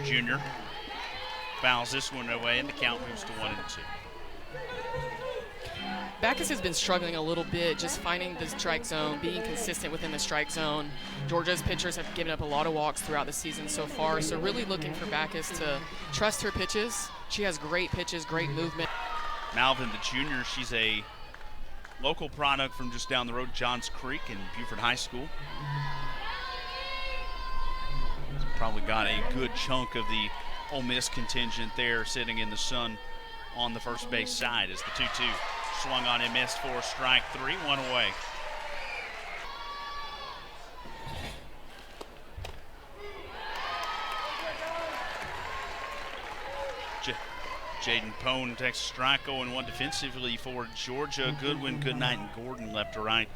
Junior fouls this one away, and the count moves to 1-2. Backus has been struggling a little bit, just finding the strike zone, being consistent within the strike zone. Georgia's pitchers have given up a lot of walks throughout the season so far, so really looking for Backus to trust her pitches. She has great pitches, great movement. Malvin, the junior, she's a local product from just down the road, Johns Creek and Buford High School. Probably got a good chunk of the Ole Miss contingent there sitting in the sun on the first base side as the 2-2 swung on and missed for strike three, one away. Jaden Pone takes a strike, 0-1 defensively for Georgia. Goodwin, Goodnight, and Gordon left to right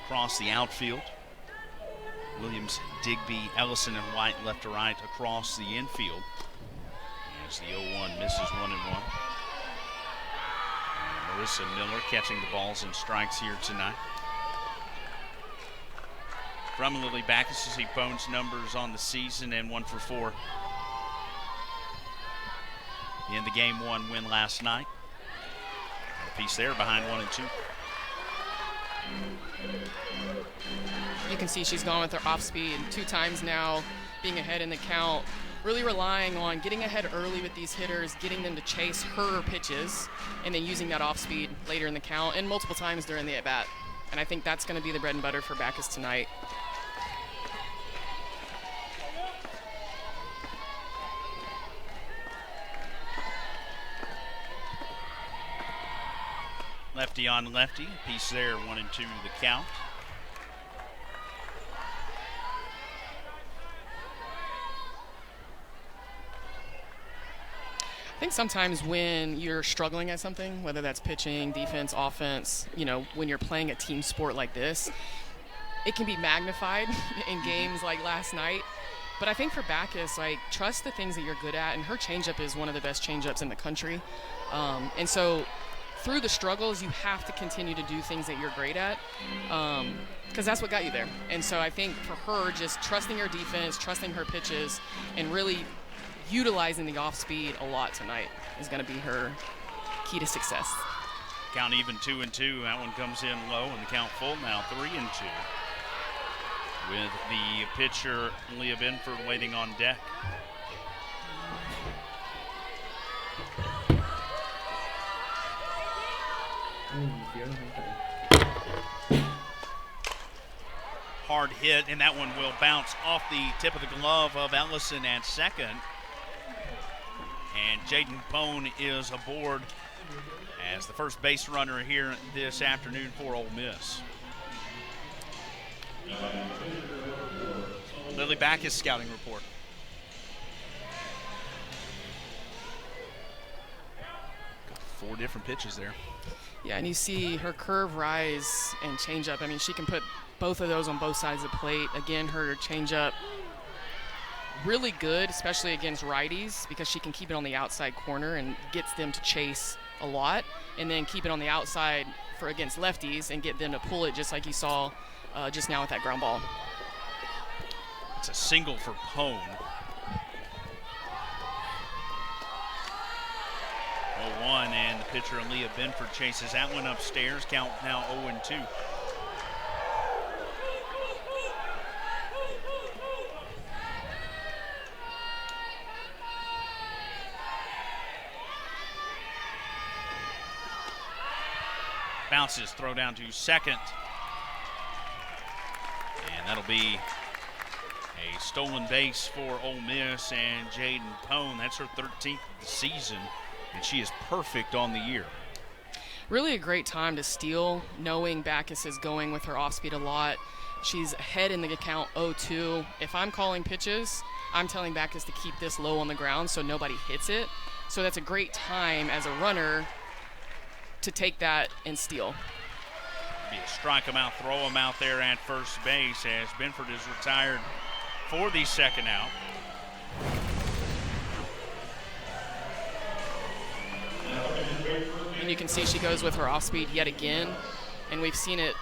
across the outfield. Williams, Digby, Ellison, and White left to right across the infield. As the 0-1 misses 1-1. Marissa Miller catching the balls and strikes here tonight. From Lily Backus, you see Bones numbers on the season and 1 for 4 in the Game 1 win last night. A piece there behind 1 and 2. You can see she's gone with her off speed 2 times now, being ahead in the count, really relying on getting ahead early with these hitters, getting them to chase her pitches, and then using that off speed later in the count and multiple times during the at-bat. And I think that's going to be the bread and butter for Backus tonight. Lefty on lefty, piece there, 1 and 2 the count. I think sometimes when you're struggling at something, whether that's pitching, defense, offense, when you're playing a team sport like this, it can be magnified in games like last night. But I think for Backus, trust the things that you're good at, and her changeup is one of the best changeups in the country. And so through the struggles, you have to continue to do things that you're great at, because that's what got you there. And so I think for her, just trusting her defense, trusting her pitches, and really utilizing the off speed a lot tonight is going to be her key to success. Count even 2 and 2. That one comes in low, and the count full now 3 and 2. With the pitcher Leah Benford waiting on deck. Hard hit, and that one will bounce off the tip of the glove of Ellison at second. And Jaden Pone is aboard as the first base runner here this afternoon for Ole Miss. Lily Backus scouting report. Got 4 different pitches there. Yeah, and you see her curve rise and changeup. I mean, she can put both of those on both sides of the plate. Again, her changeup really good, especially against righties, because she can keep it on the outside corner and gets them to chase a lot, and then keep it on the outside for against lefties and get them to pull it, just like you saw just now with that ground ball. It's a single for Pone. 0-1, and the pitcher Aaliyah Benford chases that one upstairs. Count now 0-2. Bounces, throw down to second. And that'll be a stolen base for Ole Miss and Jaden Pone. That's her 13th of the season, and she is perfect on the year. Really a great time to steal, knowing Backus is going with her off-speed a lot. She's ahead in the account 0-2. If I'm calling pitches, I'm telling Backus to keep this low on the ground so nobody hits it. So that's a great time as a runner to take that and steal. Strike him out, throw him out there at first base as Benford is retired for the second out. And you can see she goes with her off speed yet again, and we've seen it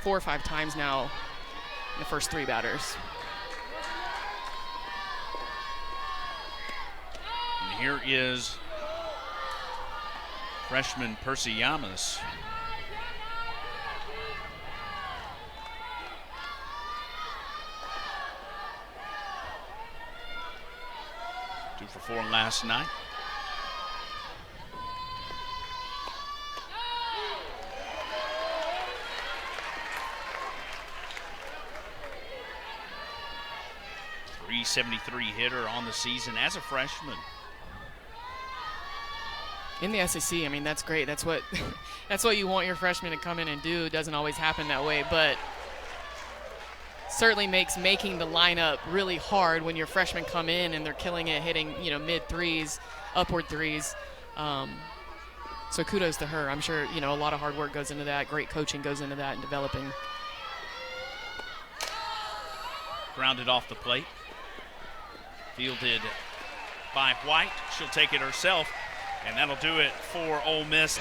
4 or 5 times now the first 3 batters. And here is freshman Percy Yamas. Two for 4 last night. .373 hitter on the season as a freshman. In the SEC, I mean, that's great. That's what that's what you want your freshmen to come in and do. It doesn't always happen that way, but certainly makes making the lineup really hard when your freshmen come in and they're killing it, hitting, you know, mid threes, upward threes. So kudos to her. I'm sure, you know, a lot of hard work goes into that. Great coaching goes into that and developing. Grounded off the plate. Fielded by White. She'll take it herself, and that'll do it for Ole Miss.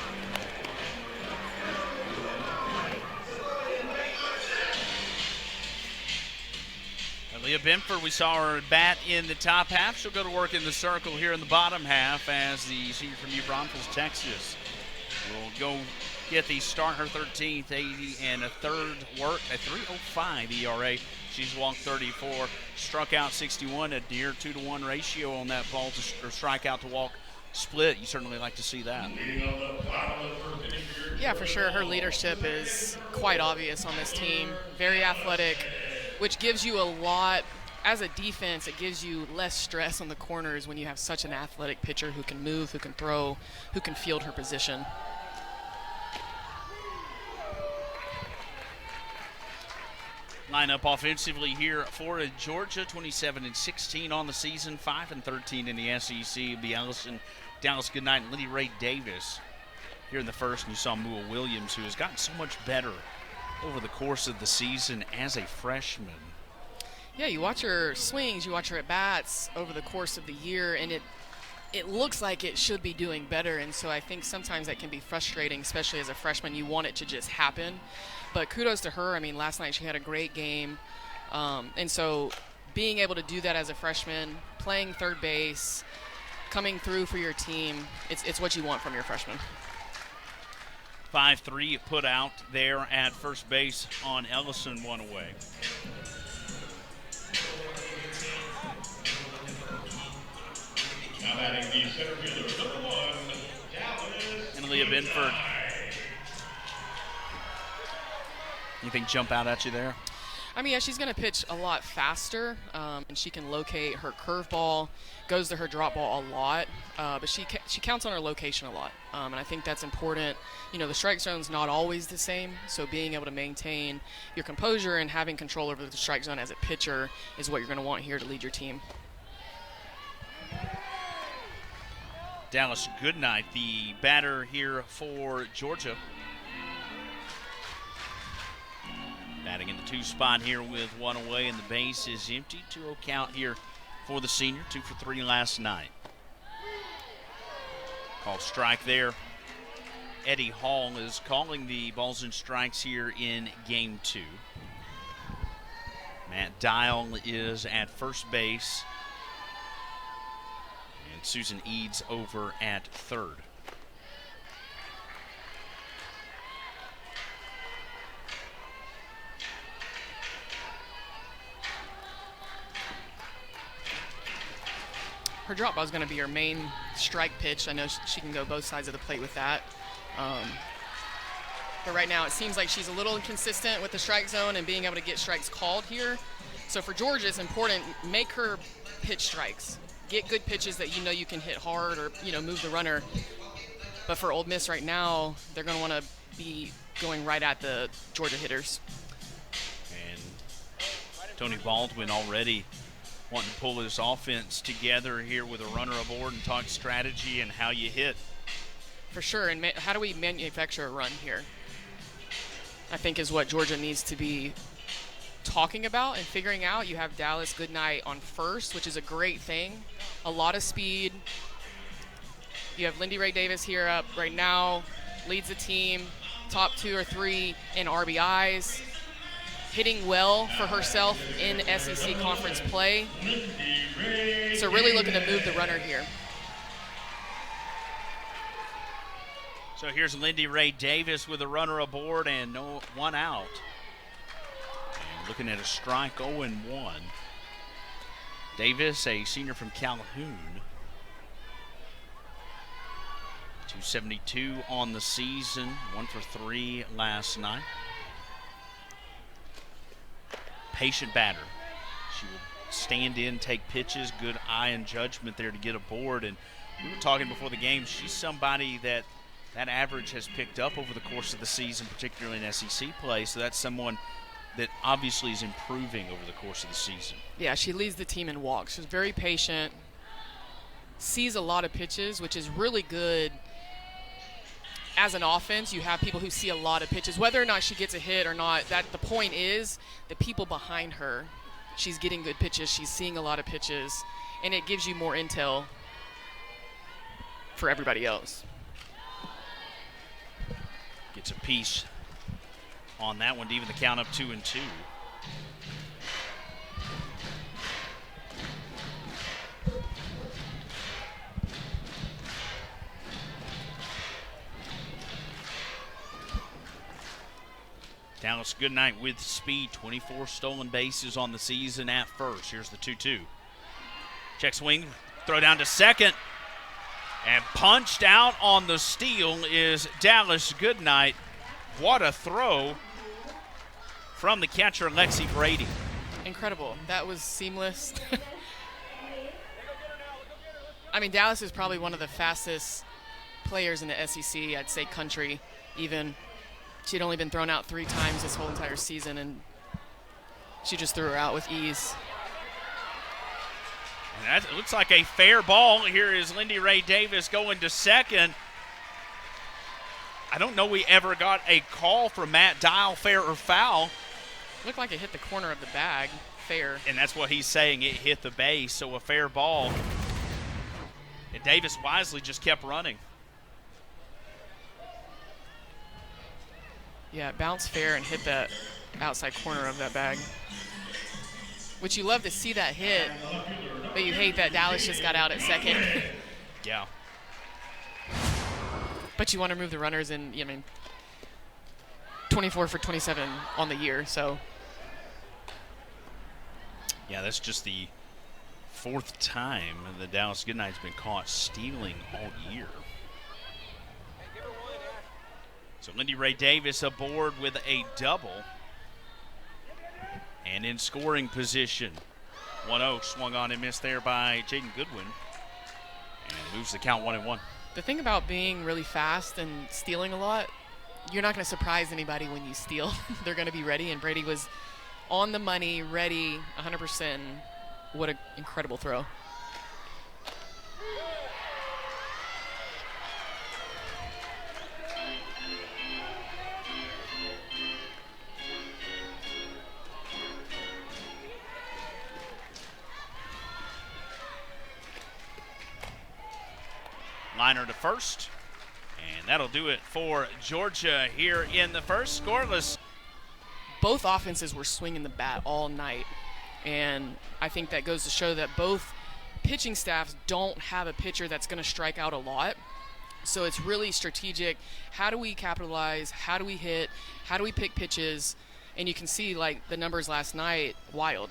Leah Benford, we saw her bat in the top half. She'll go to work in the circle here in the bottom half as the senior from New Braunfels, Texas, will go get the start, her 13th, 80 and a third work, a 3.05 ERA. She's walked 34, struck out 61, a near 2-to-1 ratio on that ball to strikeout to walk split. You certainly like to see that. Yeah, for sure. Her leadership is quite obvious on this team. Very athletic, which gives you a lot. As a defense, it gives you less stress on the corners when you have such an athletic pitcher who can move, who can throw, who can field her position. Lineup offensively here for Georgia, 27-16 on the season, 5-13 in the SEC. The Ellison, Dallas Goodnight, and Lindy Ray Davis here in the first. And you saw Mua Williams, who has gotten so much better over the course of the season as a freshman. Yeah, you watch her swings, you watch her at bats over the course of the year, and it looks like it should be doing better. And so I think sometimes that can be frustrating, especially as a freshman. You want it to just happen. But kudos to her. I mean, last night she had a great game. And so being able to do that as a freshman, playing third base, coming through for your team, it's what you want from your freshman. 5-3 put out there at first base on Ellison, one away. Now batting the center fielder, number 1, Dallas. And Leah Benford. Anything jump out at you there? I mean, yeah, she's going to pitch a lot faster, and she can locate her curveball, goes to her drop ball a lot, but she counts on her location a lot, and I think that's important. You know, the strike zone's not always the same, so being able to maintain your composure and having control over the strike zone as a pitcher is what you're going to want here to lead your team. Dallas Goodnight, the batter here for Georgia. Batting in the 2 spot here with 1 away, and the base is empty. 2-0 count here for the senior. 2 for 3 last night. Called strike there. Eddie Hall is calling the balls and strikes here in game 2. Matt Dial is at first base. And Susan Eads over at third. Her drop ball is going to be her main strike pitch. I know she can go both sides of the plate with that. But right now it seems like she's a little inconsistent with the strike zone and being able to get strikes called here. So for Georgia, it's important, make her pitch strikes. Get good pitches that you know you can hit hard or, you know, move the runner. But for Ole Miss right now, they're going to want to be going right at the Georgia hitters. And Tony Baldwin already wanting to pull this offense together here with a runner aboard and talk strategy and how you hit. For sure, and how do we manufacture a run here? I think is what Georgia needs to be talking about and figuring out. You have Dallas Goodnight on first, which is a great thing. A lot of speed. You have Lindy Ray Davis here up right now, leads the team, top 2 or 3 in RBIs. hitting well for herself in SEC conference play. So really looking to move the runner here. So here's Lindy Ray Davis with a runner aboard and no one out. And looking at a strike, 0-1. Davis, a senior from Calhoun. 272 on the season, 1 for 3 last night. Patient batter. She will stand in, take pitches, good eye and judgment there to get aboard. And we were talking before the game, she's somebody that average has picked up over the course of the season, particularly in SEC play. So that's someone that obviously is improving over the course of the season. Yeah, she leads the team in walks. She's very patient, sees a lot of pitches, which is really good. As an offense, you have people who see a lot of pitches. Whether or not she gets a hit or not, that the point is the people behind her, she's getting good pitches, she's seeing a lot of pitches, and it gives you more intel for everybody else. Gets a piece on that one to even the count up 2-2. Dallas Goodnight with speed, 24 stolen bases on the season at first. Here's the 2-2. Check swing, throw down to second. And punched out on the steal is Dallas Goodnight. What a throw from the catcher, Lexi Brady. Incredible. That was seamless. I mean, Dallas is probably one of the fastest players in the SEC, I'd say country even. She'd only been thrown out 3 times this whole entire season, and she just threw her out with ease. And that looks like a fair ball. Here is Lindy Ray Davis going to second. I don't know we ever got a call from Matt Dial, fair or foul. Looked like it hit the corner of the bag, fair. And that's what he's saying, it hit the base, so a fair ball. And Davis wisely just kept running. Yeah, it bounced fair and hit that outside corner of that bag. Which you love to see that hit, but you hate that Dallas just got out at second. Yeah. But you want to move the runners, and 24 for 27 on the year, so. Yeah, that's just the 4th time the Dallas Goodnight's been caught stealing all year. So Lindy Ray Davis aboard with a double. And in scoring position, 1-0 swung on and missed there by Jaden Goodwin. And moves the count 1-1. The thing about being really fast and stealing a lot, you're not going to surprise anybody when you steal. They're going to be ready, and Brady was on the money, ready, 100%. What an incredible throw. Liner to first, and that'll do it for Georgia here in the first. Scoreless. Both offenses were swinging the bat all night, and I think that goes to show that both pitching staffs don't have a pitcher that's going to strike out a lot. So it's really strategic. How do we capitalize? How do we hit? How do we pick pitches? And you can see, like, the numbers last night, wild.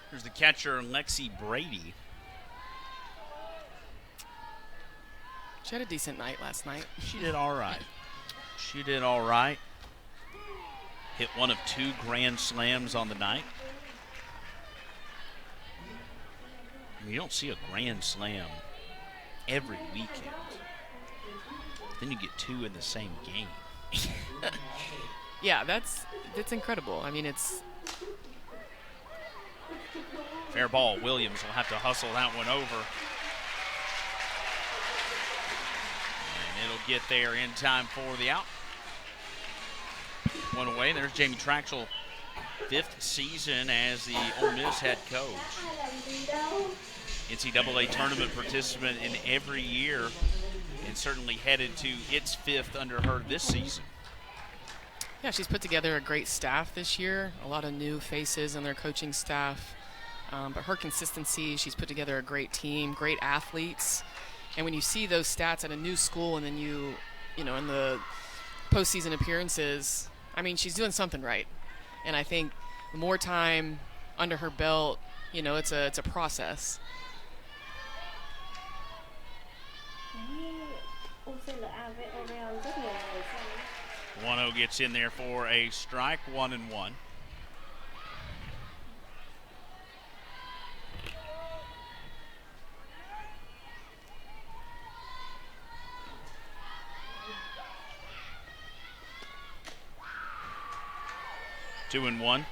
Here's the catcher, Lexi Brady. She had a decent night last night. She did all right. She did all right. Hit one of 2 grand slams on the night. You don't see a grand slam every weekend. Then you get 2 in the same game. Yeah, that's incredible. I mean, it's... Fair ball. Williams will have to hustle that one over. And it'll get there in time for the out. One away. There's Jamie Traxel, 5th season as the Ole Miss head coach. NCAA tournament participant in every year. And and certainly headed to its 5th under her this season. Yeah, she's put together a great staff this year, a lot of new faces in their coaching staff. But her consistency, she's put together a great team, great athletes. And when you see those stats at a new school and then you know, in the postseason appearances, I mean, she's doing something right. And I think the more time under her belt, you know, it's a process. Wano gets in there for a strike, 1-1. Two and one.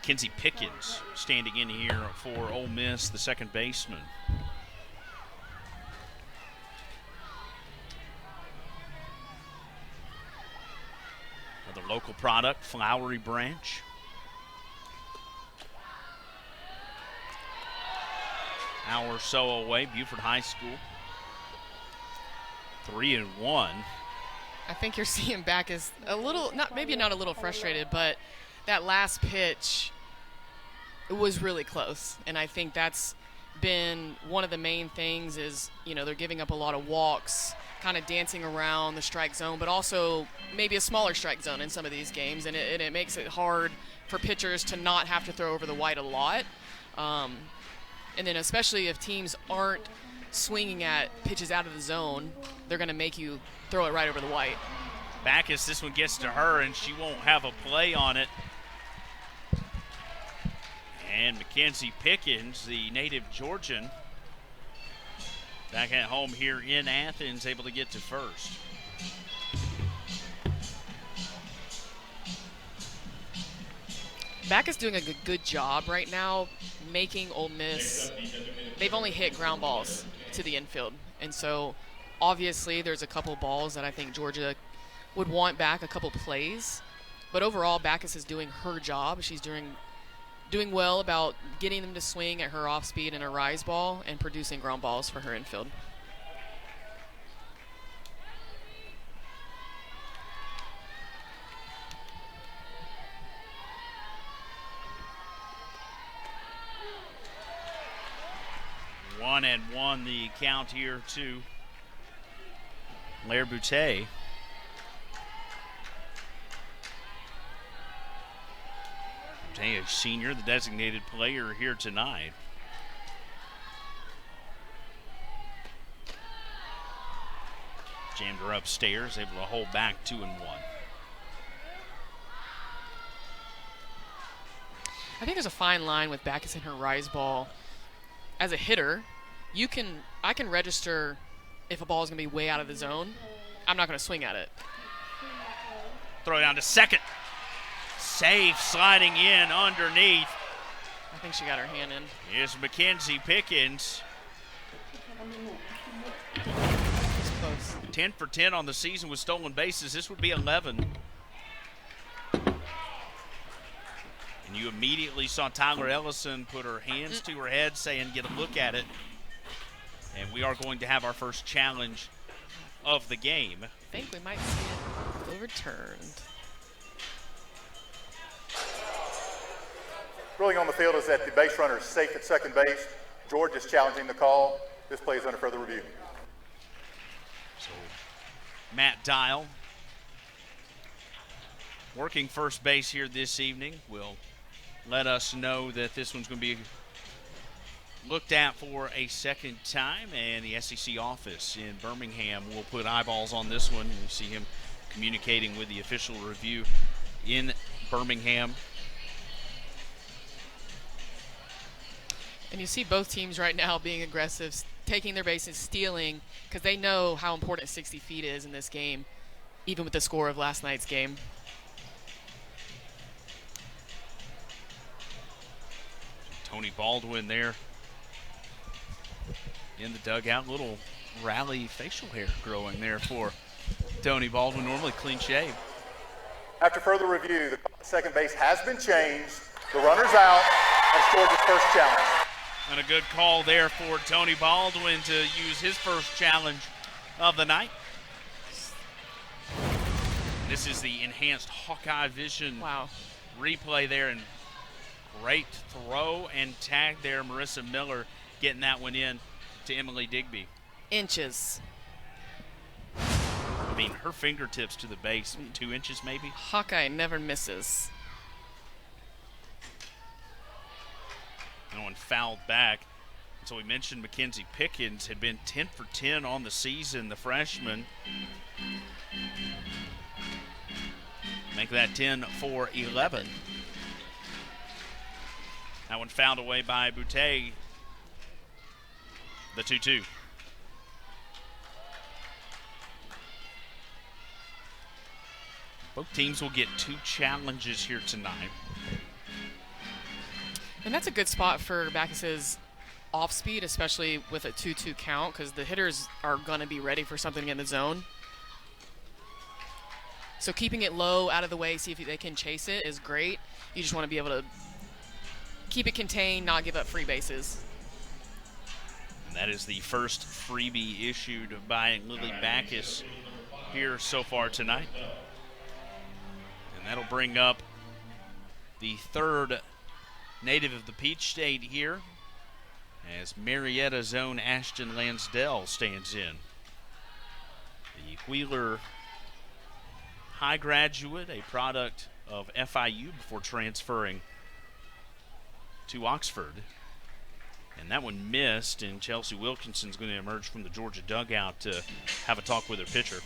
Kenzie Pickens standing in here for Ole Miss, the second baseman. Another local product, Flowery Branch. Hour or so away, Buford High School. 3-1. I think you're seeing Backus a little, maybe not a little frustrated, but that last pitch, it was really close. And I think that's been one of the main things is, you know, they're giving up a lot of walks, kind of dancing around the strike zone, but also maybe a smaller strike zone in some of these games. And it makes it hard for pitchers to not have to throw over the white a lot. And then especially if teams aren't swinging at pitches out of the zone, they're going to make you throw it right over the white. Backus, this one gets to her, and she won't have a play on it. And Mackenzie Pickens, the native Georgian, back at home here in Athens, able to get to first. Backus doing a good job right now making Ole Miss, they've only hit ground balls to the infield. And so obviously there's a couple balls that I think Georgia would want back, a couple plays. But overall, Backus is doing her job. She's doing well about getting them to swing at her off speed and a rise ball and producing ground balls for her infield. One and one the count here to Lair Boutte. Boutte, a senior, the designated player here tonight. Jammed her upstairs, able to hold back 2-1. I think there's a fine line with Backus and her rise ball. As a hitter, I can register if a ball is going to be way out of the zone. I'm not going to swing at it. Throw down to second. Safe, sliding in underneath. I think she got her hand in. Here's Mackenzie Pickens. It's close. 10 for 10 on the season with stolen bases. This would be 11. And you immediately saw Tyler Ellison put her hands to her head saying, get a look at it. And we are going to have our first challenge of the game. I think we might see it overturned. Ruling on the field is that the base runner is safe at second base. George is challenging the call. This play is under further review. So Matt Dial working first base here this evening will let us know that this one's going to be looked at for a second time, and the SEC office in Birmingham will put eyeballs on this one. You see him communicating with the official review in Birmingham. And you see both teams right now being aggressive, taking their bases, stealing, because they know how important 60 feet is in this game, even with the score of last night's game. Tony Baldwin there in the dugout. Little rally facial hair growing there for Tony Baldwin, normally clean shave. After further review, the second base has been changed. The runner's out. That's Georgia's first challenge. And a good call there for Tony Baldwin to use his first challenge of the night. This is the enhanced Hawkeye Vision Wow. replay there, and great throw and tag there. Marissa Miller getting that one in to Emily Digby. Inches. I mean, her fingertips to the base, 2 inches maybe. Hawkeye never misses. No one fouled back. So we mentioned Mackenzie Pickens had been 10 for 10 on the season, the freshman. Make that 10 for 11. That one fouled away by Boutte. The 2-2. Both teams will get 2 challenges here tonight. And that's a good spot for Backus's off speed, especially with a 2-2 count, because the hitters are going to be ready for something in the zone. So keeping it low, out of the way, see if they can chase it is great. You just want to be able to keep it contained, not give up free bases. And that is the first freebie issued by Lily Backus here so far tonight. And that'll bring up the third native of the Peach State here, as Marietta's own Ashton Lansdell stands in. The Wheeler High graduate, a product of FIU before transferring to Oxford. And that one missed, and Chelsea Wilkinson's going to emerge from the Georgia dugout to have a talk with her pitcher.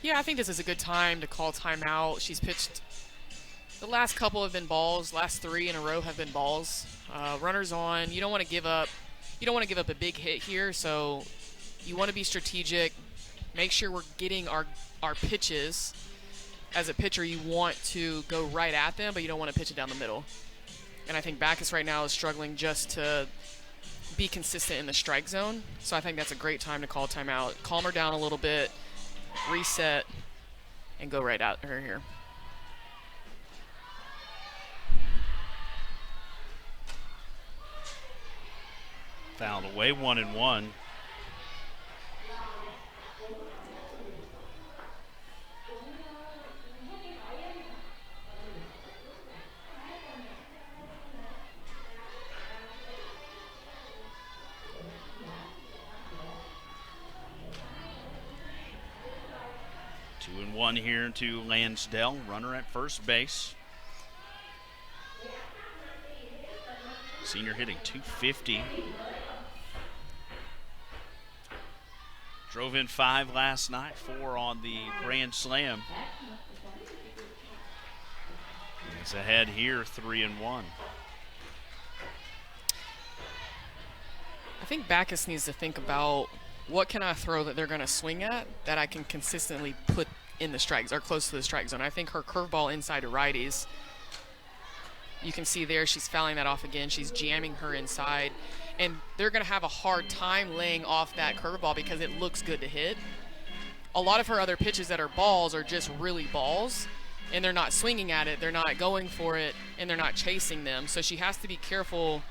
Yeah, I think this is a good time to call timeout. She's pitched, the last couple have been balls, last 3 in a row have been balls. Runners on, you don't want to give up a big hit here, so you want to be strategic. Make sure we're getting our pitches. As a pitcher, you want to go right at them, but you don't want to pitch it down the middle. And I think Backus right now is struggling just to be consistent in the strike zone. So I think that's a great time to call timeout. Calm her down a little bit, reset, and go right at her here. Fouled away, 1-1. Two and one here to Lansdell, runner at first base. Senior hitting .250. Drove in 5 last night, 4 on the Grand Slam. He's ahead here, 3-1. I think Backus needs to think about what can I throw that they're going to swing at that I can consistently put in the strikes or close to the strike zone. I think her curveball inside to righties, you can see there she's fouling that off again. She's jamming her inside, and they're going to have a hard time laying off that curveball because it looks good to hit. A lot of her other pitches that are balls are just really balls, and they're not swinging at it, they're not going for it, and they're not chasing them. So she has to be careful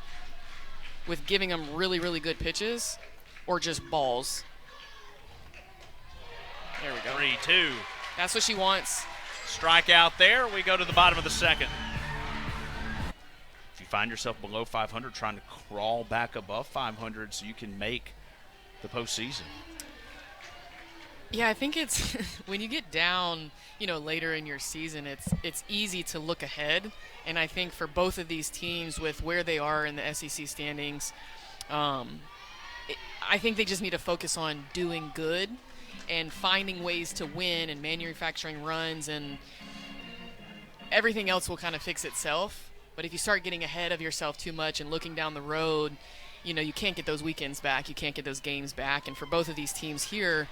with giving them really, really good pitches or just balls. There we go. 3-2. That's what she wants. Strikeout there. We go to the bottom of the second. If you find yourself below 500, trying to crawl back above 500 so you can make the postseason. Yeah, I think it's when you get down, later in your season, it's easy to look ahead. And I think for both of these teams, with where they are in the SEC standings, I think they just need to focus on doing good and finding ways to win and manufacturing runs, and everything else will kind of fix itself. But if you start getting ahead of yourself too much and looking down the road, you can't get those weekends back. You can't get those games back. And for both of these teams here,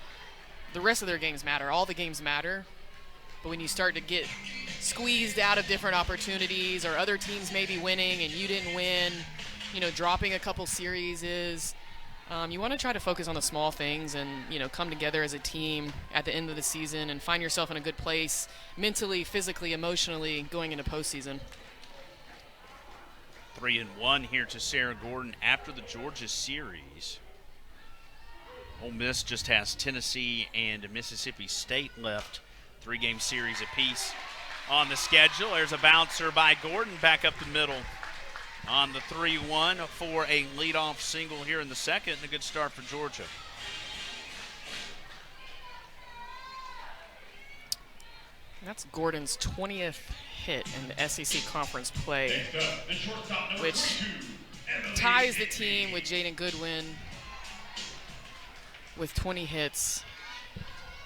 the rest of their games matter. All the games matter. But when you start to get squeezed out of different opportunities, or other teams may be winning and you didn't win, dropping a couple series you want to try to focus on the small things and, come together as a team at the end of the season and find yourself in a good place mentally, physically, emotionally going into postseason. 3-1 here to Sarah Gordon after the Georgia series. Ole Miss just has Tennessee and Mississippi State left. 3-game series apiece on the schedule. There's a bouncer by Gordon back up the middle on the 3-1 for a leadoff single here in the second, and a good start for Georgia. That's Gordon's 20th hit in the SEC Conference play, which ties the team with Jaden Goodwin with 20 hits.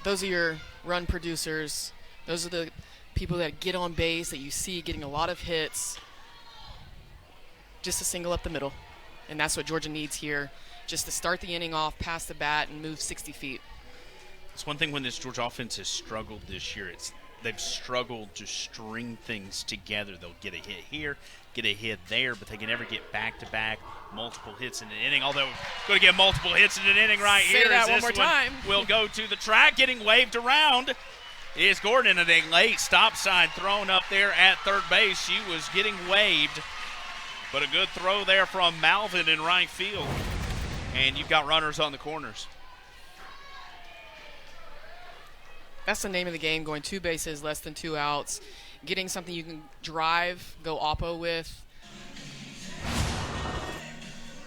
Those are your run producers. Those are the people that get on base that you see getting a lot of hits. Just a single up the middle. And that's what Georgia needs here, just to start the inning off, pass the bat, and move 60 feet. It's one thing when this Georgia offense has struggled this year. They've struggled to string things together. They'll get a hit here, get a hit there, but they can never get back-to-back multiple hits in an inning. Although, going to get multiple hits in an inning right Say here. that one more time. Will go to the track, getting waved around. Is Gordon, and a late stop sign thrown up there at third base. She was getting waved, but a good throw there from Malvin in right field. And you've got runners on the corners. That's the name of the game, going 2 bases, less than 2 outs, getting something you can drive, go oppo with.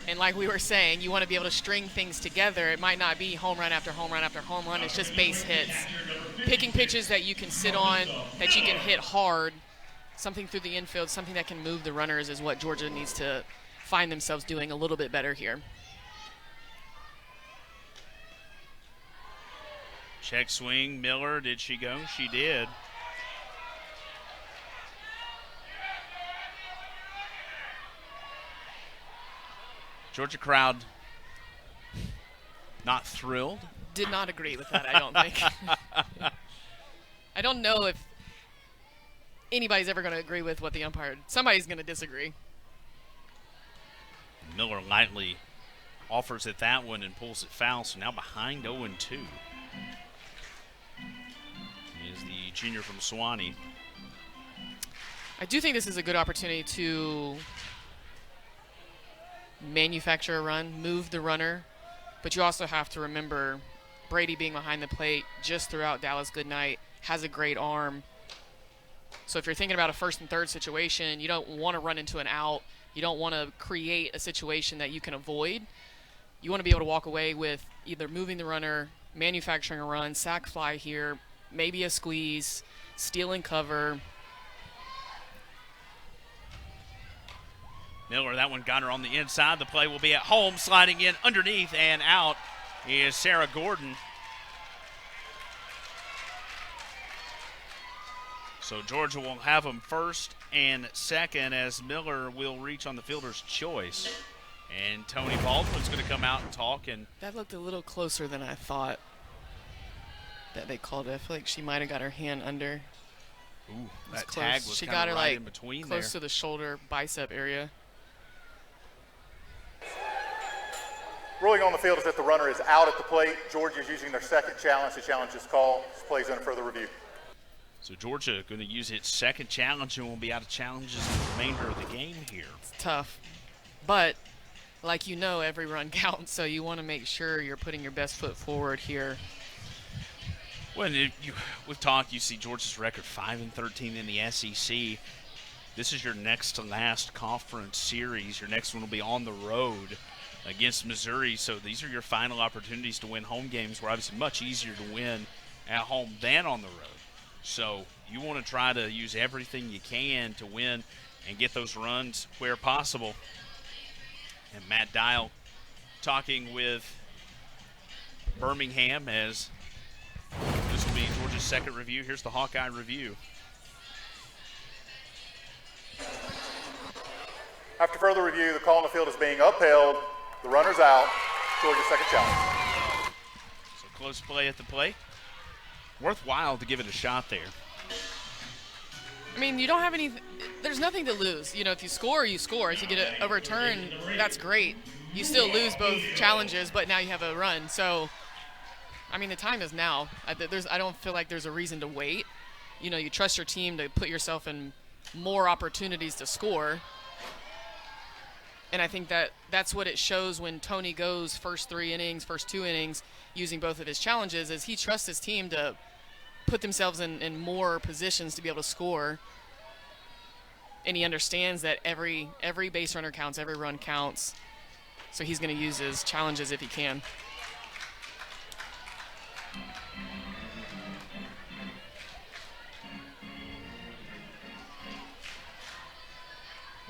And like we were saying, you want to be able to string things together. It might not be home run after home run after home run. It's just base hits. Picking pitches that you can sit on, that you can hit hard, something through the infield, something that can move the runners is what Georgia needs to find themselves doing a little bit better here. Check swing, Miller, did she go? She did. Georgia crowd not thrilled. Did not agree with that, I don't think. I don't know if anybody's ever going to agree with what the umpire, somebody's going to disagree. Miller lightly offers it that one and pulls it foul, so now behind 0-2. Is the junior from Sewanee. I do think this is a good opportunity to manufacture a run, move the runner, but you also have to remember Brady being behind the plate just throughout Dallas Goodnight, has a great arm. So if you're thinking about a first and third situation, you don't want to run into an out. You don't want to create a situation that you can avoid. You want to be able to walk away with either moving the runner, manufacturing a run, sac fly here, maybe a squeeze, stealing cover. Miller, that one got her on the inside. The play will be at home, sliding in underneath and out is Sarah Gordon. So Georgia will have them first and second as Miller will reach on the fielder's choice. And Tony Baldwin's going to come out and talk. And that looked a little closer than I thought that they called it. I feel like she might have got her hand under. Ooh, that close. tag was she kind got of her right like in between close there. to the shoulder bicep area. Ruling on the field is that the runner is out at the plate. Georgia is using their second challenge. The challenge is called. This play is under further review. So Georgia going to use its second challenge and will be out of challenges the remainder of the game here. It's tough. But, like you know, every run counts, so you want to make sure you're putting your best foot forward here. Well, we've talked, you see Georgia's record 5-13 in the SEC. This is your next to last conference series. Your next one will be on the road against Missouri. So these are your final opportunities to win home games, where obviously much easier to win at home than on the road. So you want to try to use everything you can to win and get those runs where possible. And Matt Dial talking with Birmingham as this will be Georgia's second review. Here's the Hawkeye review. After further review, the call on the field is being upheld. The runner's out. Georgia's second challenge. So close play at the plate. Worthwhile to give it a shot there. I mean, you don't have any – there's nothing to lose. You know, if you score, you score. If you get a return, that's great. You still lose both challenges, but now you have a run. So, I mean, the time is now. I don't feel like there's a reason to wait. You know, you trust your team to put yourself in more opportunities to score. And I think that's what it shows when Tony goes first 3 innings, first 2 innings, using both of his challenges, is he trusts his team to put themselves in more positions to be able to score. And he understands that every base runner counts, every run counts. So he's going to use his challenges if he can.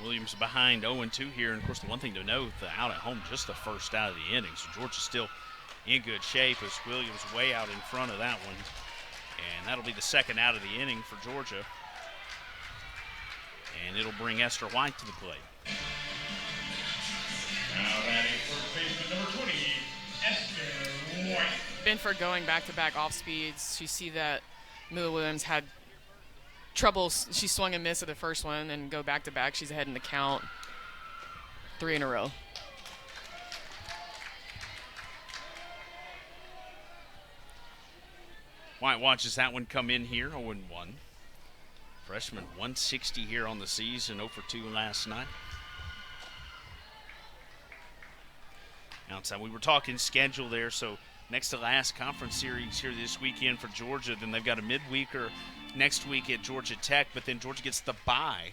Williams behind 0-2 here. And, of course, the one thing to note, the out at home, just the first out of the inning. So Georgia's still in good shape as Williams way out in front of that one. And that'll be the second out of the inning for Georgia. And it'll bring Esther White to the plate. Now batting first baseman number 20, Esther White. Benford going back-to-back off speeds. You see that Mila Williams had trouble. She swung and missed at the first one and go back-to-back. She's ahead in the count. 3 in a row. White watches that one come in here, 0-1. Freshman 160 here on the season, 0 for 2 last night. Outside, we were talking schedule there, so next to last conference series here this weekend for Georgia. Then they've got a midweeker next week at Georgia Tech, but then Georgia gets the bye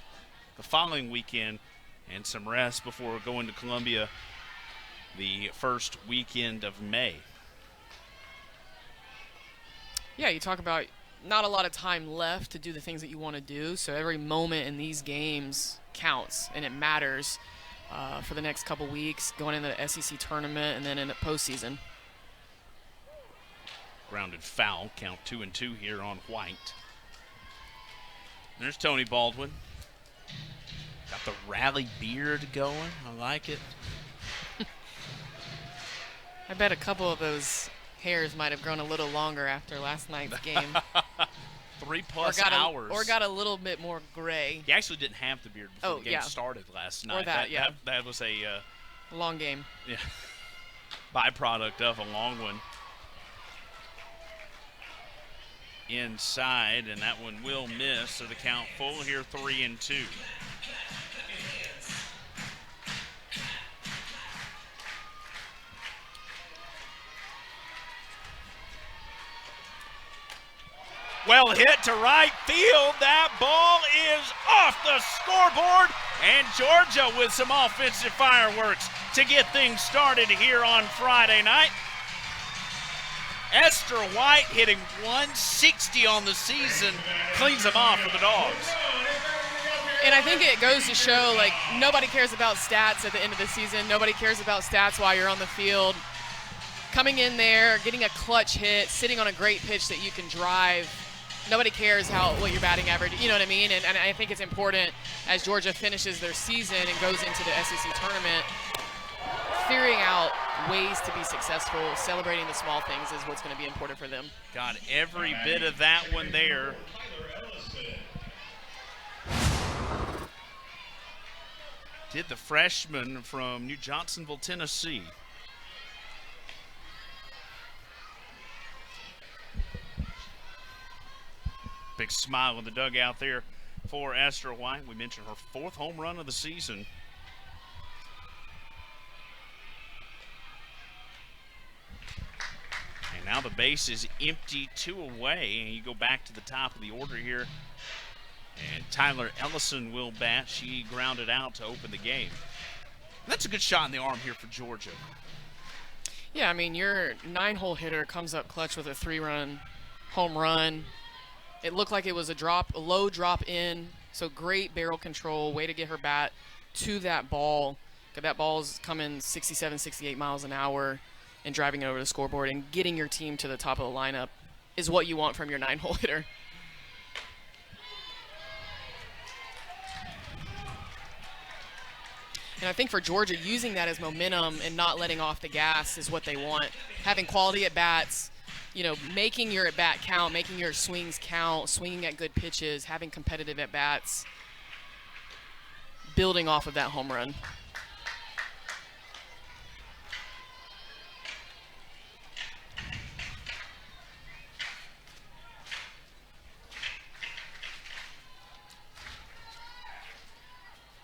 the following weekend and some rest before going to Columbia the first weekend of May. Yeah, you talk about not a lot of time left to do the things that you want to do, so every moment in these games counts, and it matters for the next couple weeks, going into the SEC tournament and then in the postseason. Grounded foul, count 2-2 here on White. There's Tony Baldwin. Got the rally beard going. I like it. I bet a couple of those hairs might have grown a little longer after last night's game. 3+ hours. Or got a little bit more gray. He actually didn't have the beard before the game started last night. Or that, yeah. That was a long game. Yeah, byproduct of a long one. Inside, and that one will miss, so the count full here, 3-2. Well hit to right field. That ball is off the scoreboard, and Georgia with some offensive fireworks to get things started here on Friday night. Esther White hitting 160 on the season, cleans them off for the Dogs. And I think it goes to show, like, nobody cares about stats at the end of the season. Nobody cares about stats while you're on the field. Coming in there, getting a clutch hit, sitting on a great pitch that you can drive. Nobody cares what your batting average, you know what I mean? And I think it's important as Georgia finishes their season and goes into the SEC tournament, figuring out ways to be successful, celebrating the small things is what's going to be important for them. Got every bit of that one there. Did the freshman from New Johnsonville, Tennessee. Big smile in the dugout there for Esther White. We mentioned her 4th home run of the season. And now the base is empty, 2 away. And you go back to the top of the order here. And Tyler Ellison will bat. She grounded out to open the game. That's a good shot in the arm here for Georgia. Yeah, I mean, your 9-hole hitter comes up clutch with a 3-run home run. It looked like it was a low drop in, so great barrel control, way to get her bat to that ball. That ball's coming 67, 68 miles an hour and driving it over the scoreboard, and getting your team to the top of the lineup is what you want from your 9-hole hitter. And I think for Georgia, using that as momentum and not letting off the gas is what they want. Having quality at-bats, you know, making your at-bat count, making your swings count, swinging at good pitches, having competitive at-bats, building off of that home run.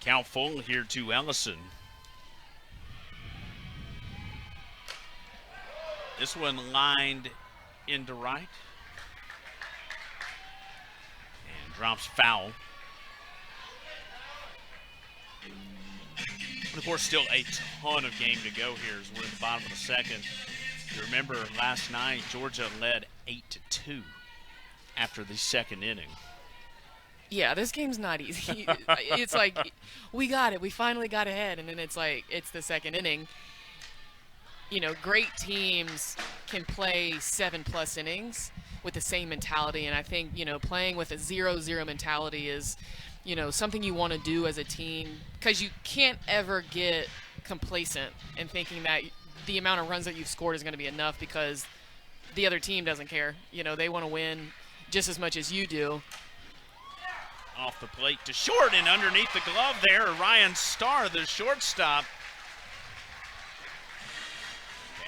Count full here to Ellison. This one lined into right. And drops foul. And of course, still a ton of game to go here as we're at the bottom of the second. You remember last night, Georgia led 8-2 after the second inning. Yeah, this game's not easy. It's like, we got it. We finally got ahead. And then it's like, it's the second inning. You know, great teams can play 7+ innings with the same mentality. And I think, you know, playing with a 0-0 mentality is, you know, something you want to do as a team, because you can't ever get complacent in thinking that the amount of runs that you've scored is going to be enough, because the other team doesn't care. You know, they want to win just as much as you do. Off the plate to short and underneath the glove there, Ryan Starr, the shortstop.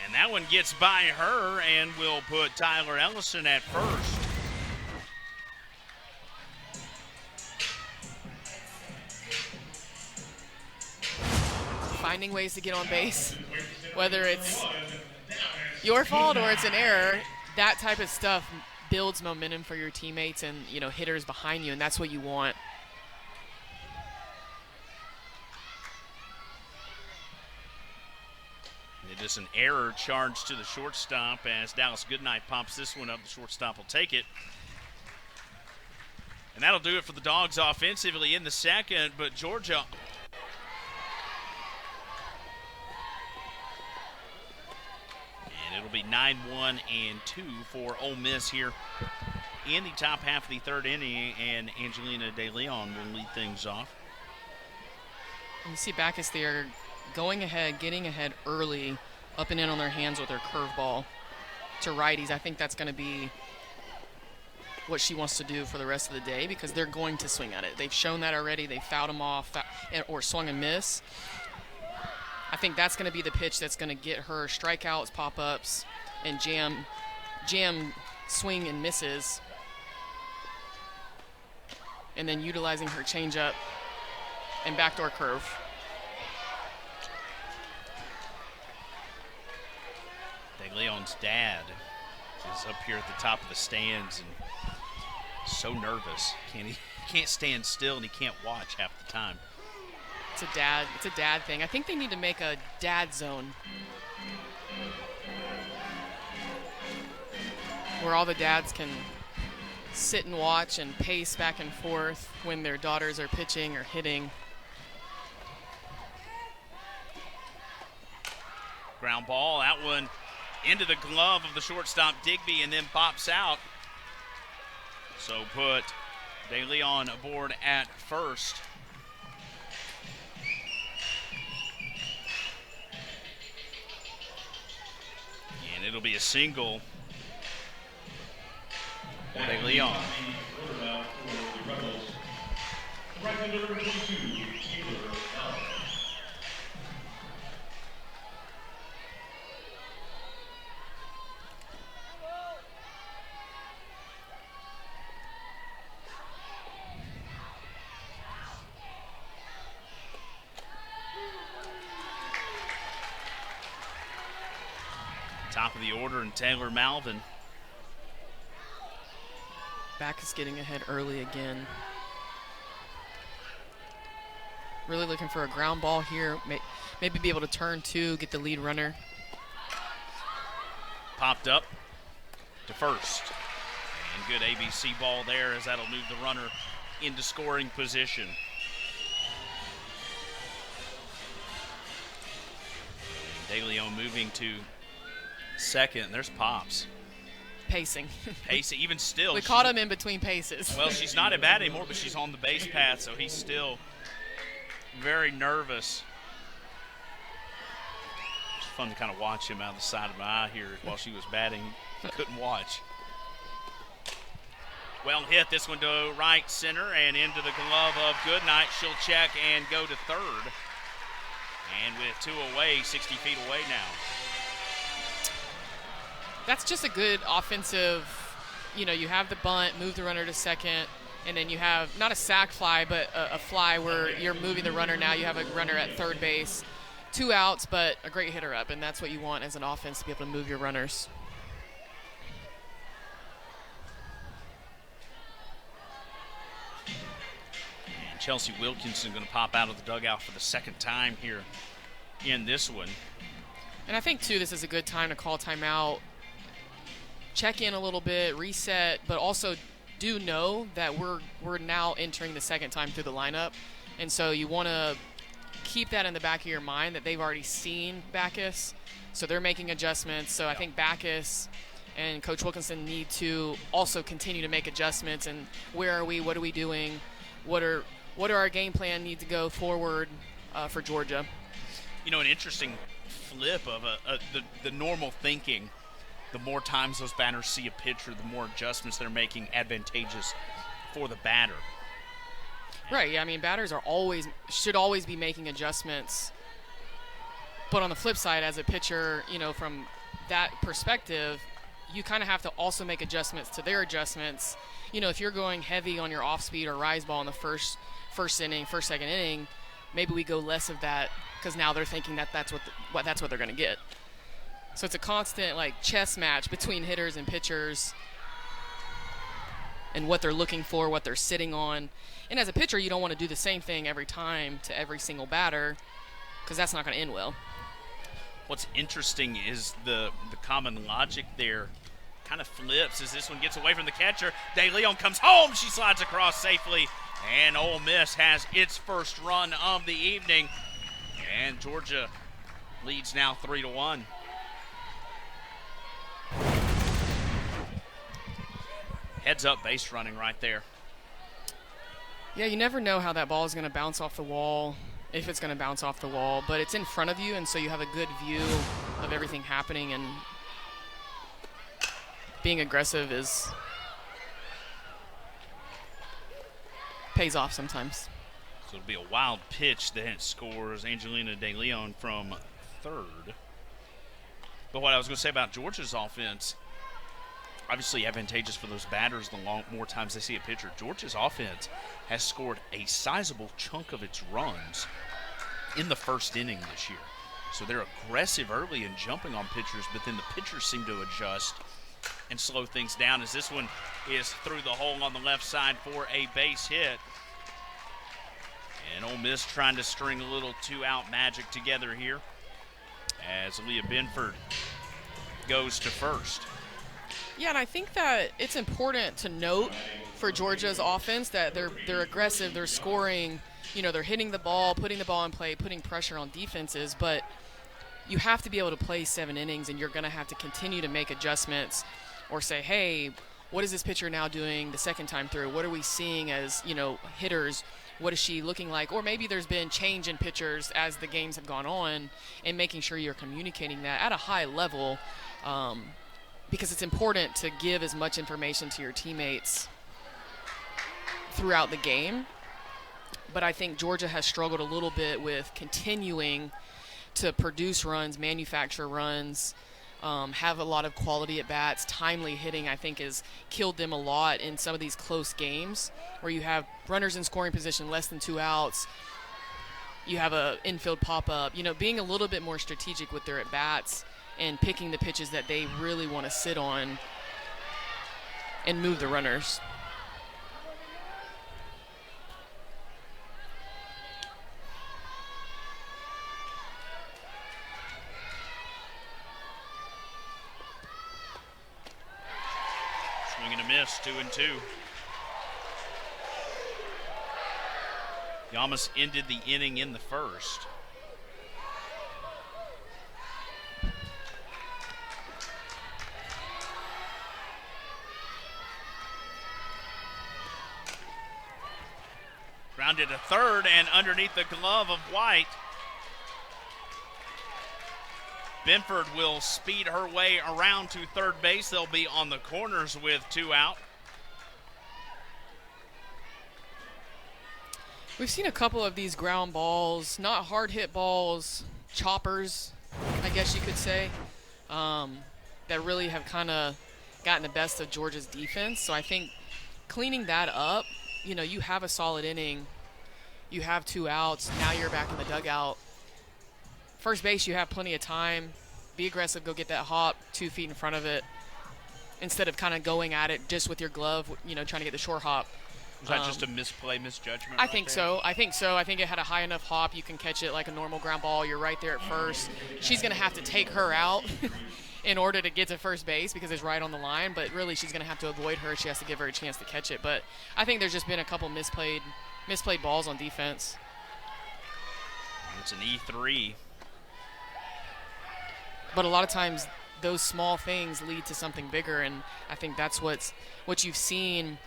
And that one gets by her and will put Tyler Ellison at first. Finding ways to get on base, whether it's your fault or it's an error, that type of stuff builds momentum for your teammates and, you know, hitters behind you, and that's what you want. It is an error charge to the shortstop as Dallas Goodnight pops this one up. The shortstop will take it. And that'll do it for the Dogs offensively in the second, but Georgia it'll be 9-1 and 2 for Ole Miss here in the top half of the third inning, and Angelina De Leon will lead things off. And you see Backus there going ahead, getting ahead early, up and in on their hands with their curveball to righties. I think that's going to be what she wants to do for the rest of the day, because they're going to swing at it. They've shown that already. They fouled them off or swung and miss. I think that's going to be the pitch that's going to get her strikeouts, pop-ups, and jam swing and misses. And then utilizing her changeup and backdoor curve. De Leon's dad is up here at the top of the stands and so nervous. He can't stand still, and he can't watch half the time. It's a dad thing. I think they need to make a dad zone where all the dads can sit and watch and pace back and forth when their daughters are pitching or hitting. Ground ball, that one into the glove of the shortstop Digby and then pops out. So put De Leon aboard at first. And it'll be a single for De Leon. Top of the order, and Taylor Malvin. Backus getting ahead early again. Really looking for a ground ball here. Maybe be able to turn two, get the lead runner. Popped up to first. And good ABC ball there, as that'll move the runner into scoring position. De Leon moving to second. There's Pops. Pacing. Pacing, even still. We caught him in between paces. Well, she's not at bat anymore, but she's on the base path, so he's still very nervous. It's fun to kind of watch him out of the side of my eye here while she was batting. Couldn't watch. Well hit, this one to right center and into the glove of Goodnight. She'll check and go to third. And with two away, 60 feet away now. That's just a good offensive, you know, you have the bunt, move the runner to second, and then you have not a sac fly, but a fly where you're moving the runner. Now you have a runner at third base 2 outs, but a great hitter up, and that's what you want as an offense, to be able to move your runners. And Chelsea Wilkinson going to pop out of the dugout for the second time here in this one. And I think, too, this is a good time to call timeout, check in a little bit, reset, but also do know that we're now entering the second time through the lineup. And so you want to keep that in the back of your mind that they've already seen Backus, so they're making adjustments. So I think Backus and Coach Wilkinson need to also continue to make adjustments. And where are we? What are we doing? What are our game plan need to go forward for Georgia? You know, an interesting flip of the normal thinking. The more times those batters see a pitcher, the more adjustments they're making advantageous for the batter. Right, yeah, I mean, batters should always be making adjustments. But on the flip side, as a pitcher, you know, from that perspective, you kind of have to also make adjustments to their adjustments. You know, if you're going heavy on your off-speed or rise ball in the first inning, second inning, maybe we go less of that because now they're thinking that that's what they're going to get. So it's a constant, like, chess match between hitters and pitchers and what they're looking for, what they're sitting on. And as a pitcher, you don't want to do the same thing every time to every single batter because that's not going to end well. What's interesting is the common logic there kind of flips as this one gets away from the catcher. De Leon comes home. She slides across safely, and Ole Miss has its first run of the evening. And Georgia leads now 3-1. Heads up base running right there. Yeah, you never know how that ball is going to bounce off the wall, if it's going to bounce off the wall, but it's in front of you, and so you have a good view of everything happening, and being aggressive pays off sometimes. So it'll be a wild pitch that scores Angelina De Leon from third. But what I was going to say about Georgia's offense, obviously advantageous for those batters the more times they see a pitcher. Georgia's offense has scored a sizable chunk of its runs in the first inning this year. So they're aggressive early and jumping on pitchers, but then the pitchers seem to adjust and slow things down as this one is through the hole on the left side for a base hit. And Ole Miss trying to string a little two-out magic together here as Leah Benford goes to first. Yeah, and I think that it's important to note for Georgia's offense that they're aggressive, they're scoring, you know, they're hitting the ball, putting the ball in play, putting pressure on defenses, but you have to be able to play 7 innings, and you're going to have to continue to make adjustments or say, hey, what is this pitcher now doing the second time through? What are we seeing as, you know, hitters? What is she looking like? Or maybe there's been change in pitchers as the games have gone on, and making sure you're communicating that at a high level, because it's important to give as much information to your teammates throughout the game. But I think Georgia has struggled a little bit with continuing to produce runs, manufacture runs, have a lot of quality at bats. Timely hitting, I think, has killed them a lot in some of these close games where you have runners in scoring position, less than 2 outs. You have a infield pop-up. You know, being a little bit more strategic with their at bats and picking the pitches that they really want to sit on and move the runners. Swing and a miss, 2-2. Yamas ended the inning in the first. Grounded to third and underneath the glove of White. Benford will speed her way around to third base. They'll be on the corners with 2 out. We've seen a couple of these ground balls, not hard hit balls, choppers, I guess you could say, that really have kind of gotten the best of Georgia's defense. So I think cleaning that up, you know, you have a solid inning, you have 2 outs, now you're back in the dugout. first base, you have plenty of time. Be aggressive, go get that hop 2 feet in front of it, instead of kind of going at it just with your glove, trying to get the short hop. Was that just a misjudgment? I think so. I think it had a high enough hop. You can catch it like a normal ground ball. You're right there at first. She's going to have to take her out in order to get to first base because it's right on the line, but really she's going to have to avoid her. She has to give her a chance to catch it. But I think there's just been a couple misplayed balls on defense. It's an E3. But a lot of times those small things lead to something bigger, and I think that's what you've seen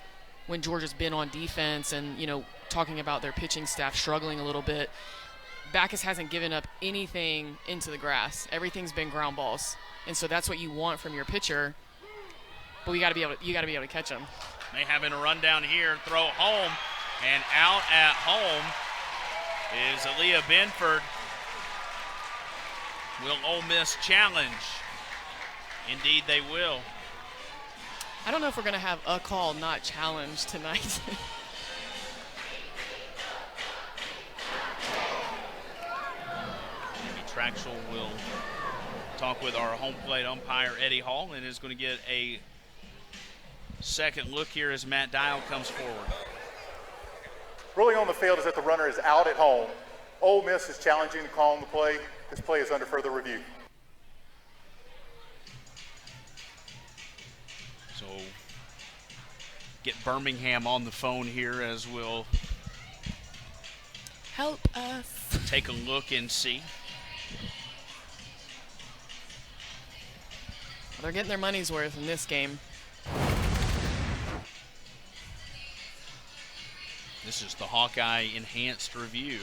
when Georgia's been on defense and, talking about their pitching staff struggling a little bit. Backus hasn't given up anything into the grass. Everything's been ground balls. And so that's what you want from your pitcher. But you got to be able to catch them. They having a run down here, throw home, and out at home is Aaliyah Benford. Will Ole Miss challenge? Indeed they will. I don't know if we're going to have a call, not challenge tonight. Maybe Traxel will talk with our home plate umpire, Eddie Hall, and is going to get a second look here as Matt Dial comes forward. Ruling on the field is that the runner is out at home. Ole Miss is challenging the call on the play. This play is under further review. So get Birmingham on the phone here as we'll Help us. take a look and see. They're getting their money's worth in this game. This is the Hawkeye Enhanced Review.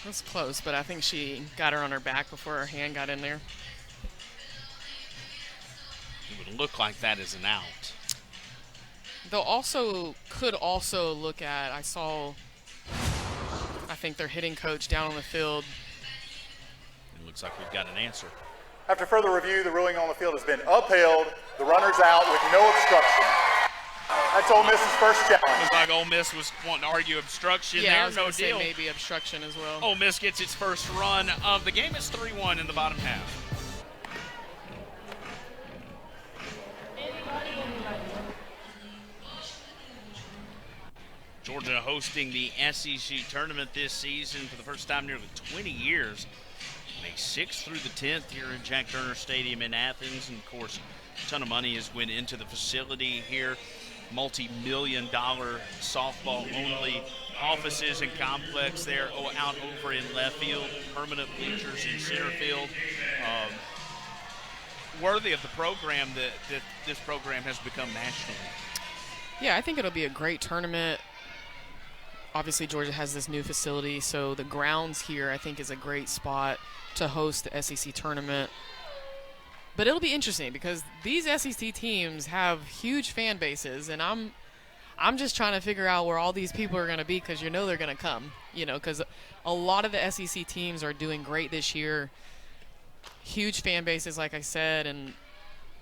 That's close, but I think she got her on her back before her hand got in there. It would look like that is an out. Could also look at, I think their hitting coach down on the field. It looks like we've got an answer. After further review, the ruling on the field has been upheld. The runner's out with no obstruction. That's Ole Miss's first challenge. Looks like Ole Miss was wanting to argue obstruction Yeah, I there. was No gonna say deal. maybe obstruction as well. Ole Miss gets its first run of the game. It's 3-1 in the bottom half. Georgia hosting the SEC tournament this season for the first time in nearly 20 years. May 6th through the 10th here in Jack Turner Stadium in Athens. And, of course, a ton of money has went into the facility here. Multi-million-dollar softball-only offices and complex there out over in left field. Permanent bleachers in center field. Worthy of the program that this program has become nationally. Yeah, I think it'll be a great tournament. Obviously, Georgia has this new facility, so the grounds here I think is a great spot to host the SEC tournament. But it'll be interesting because these SEC teams have huge fan bases, and I'm just trying to figure out where all these people are going to be because they're going to come, because a lot of the SEC teams are doing great this year. Huge fan bases, like I said, and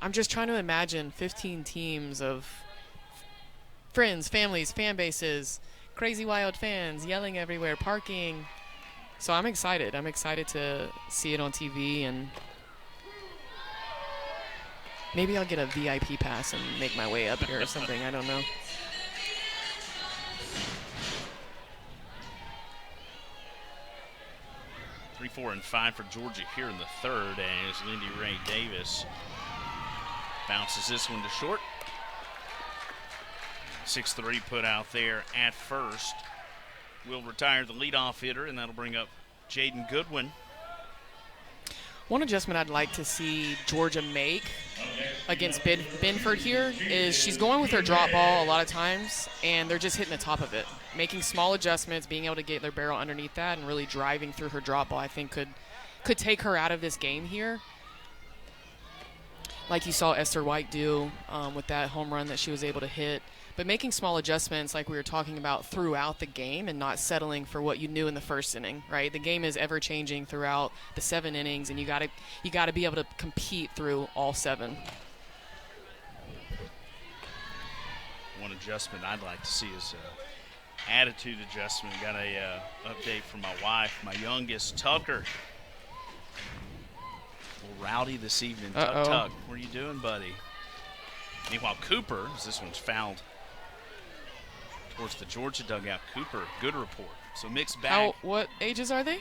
I'm just trying to imagine 15 teams of friends, families, fan bases, crazy wild fans yelling everywhere, parking. So I'm excited. I'm excited to see it on TV, and maybe I'll get a VIP pass and make my way up here or something. I don't know. Three, 4, and 5 for Georgia here in the third as Lindy Ray Davis bounces this one to short. 6-3 put out there at first. Will retire the leadoff hitter, and that'll bring up Jaden Goodwin. One adjustment I'd like to see Georgia make against Benford here is she's going with her drop ball a lot of times, and they're just hitting the top of it. Making small adjustments, being able to get their barrel underneath that, and really driving through her drop ball, I think could take her out of this game here. Like you saw Esther White do with that home run that she was able to hit. But making small adjustments like we were talking about throughout the game and not settling for what you knew in the first inning, right? The game is ever-changing throughout the 7 innings, and you gotta be able to compete through all 7. One adjustment I'd like to see is attitude adjustment. Got a update from my wife. My youngest, Tucker. A little rowdy this evening. Tuck, what are you doing, buddy? Meanwhile, Cooper, as this one's fouled towards the Georgia dugout. Cooper, good report. So mixed bag. What ages are they?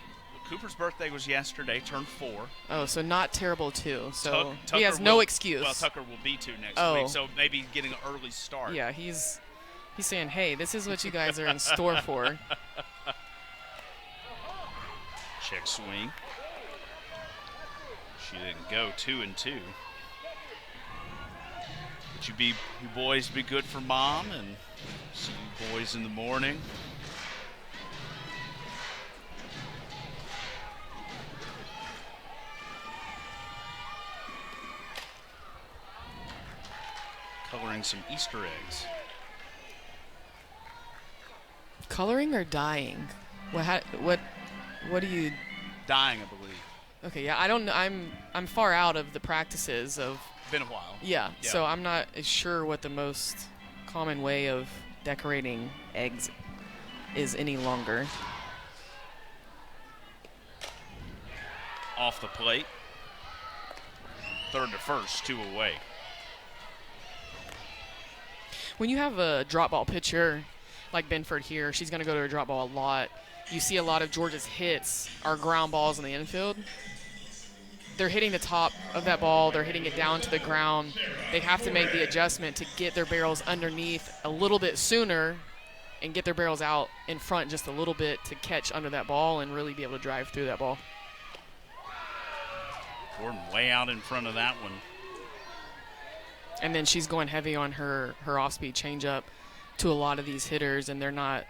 Cooper's birthday was yesterday, turned 4. Oh, so not terrible too. So Tucker he has no excuse. Well, Tucker will be 2 next week, so maybe getting an early start. Yeah, he's saying, hey, this is what you guys are in store for. Check swing. She didn't go 2-2. But you boys be good for mom, and see you boys in the morning. Coloring some Easter eggs. Coloring or dyeing? What do you? Dyeing, I believe. Okay, yeah, I don't know. I'm far out of the practices of. Been a while. Yeah, so I'm not sure what the most common way of decorating eggs is any longer. Off the plate. Third to first, 2 away. When you have a drop ball pitcher like Benford here, she's going to go to a drop ball a lot. You see a lot of Georgia's hits are ground balls in the infield. They're hitting the top of that ball. They're hitting it down to the ground. They have to make the adjustment to get their barrels underneath a little bit sooner and get their barrels out in front just a little bit to catch under that ball and really be able to drive through that ball. Gordon way out in front of that one. And then she's going heavy on her off-speed changeup to a lot of these hitters, and they're not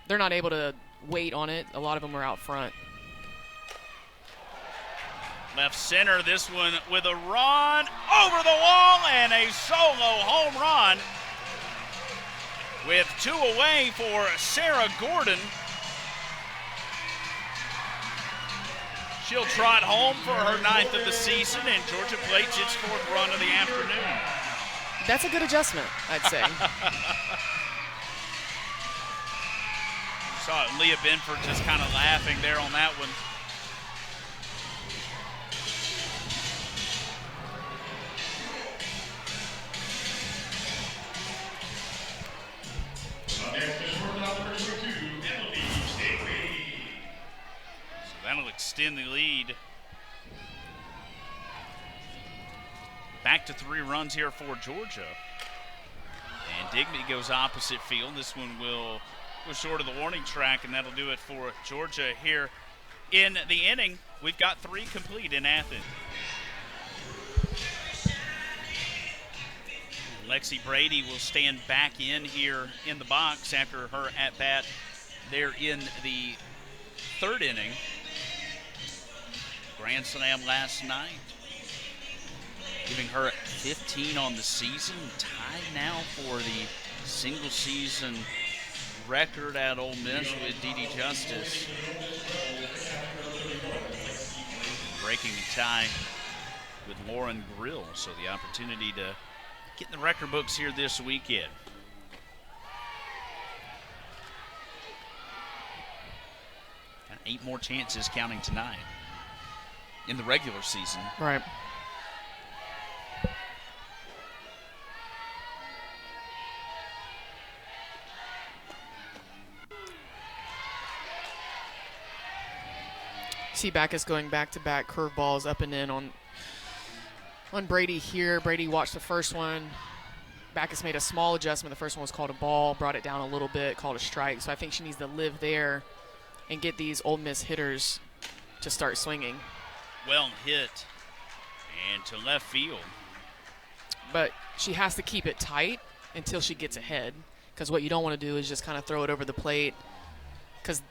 able to wait on it. A lot of them are out front. Left center, this one with a run over the wall and a solo home run with 2 away for Sarah Gordon. She'll trot home for her 9th of the season, and Georgia plates its 4th run of the afternoon. That's a good adjustment, I'd say. Saw Leah Benford just kind of laughing there on that one. That'll extend the lead. Back to 3 runs here for Georgia. And Digby goes opposite field. This one will go short of the warning track, and that'll do it for Georgia here in the inning. We've got 3 complete in Athens. Lexi Brady will stand back in here in the box after her at-bat there in the 3rd inning. Grand slam last night, giving her 15 on the season, tied now for the single season record at Ole Miss with Dee Justice. Breaking the tie with Lauren Grill, so the opportunity to get in the record books here this weekend. Got 8 more chances counting tonight in the regular season. Right. See Backus going back-to-back curveballs up and in on Brady here. Brady watched the first one. Backus made a small adjustment. The first one was called a ball, brought it down a little bit, called a strike. So I think she needs to live there and get these Ole Miss hitters to start swinging. Well hit and to left field. But she has to keep it tight until she gets ahead, because what you don't want to do is just kind of throw it over the plate, because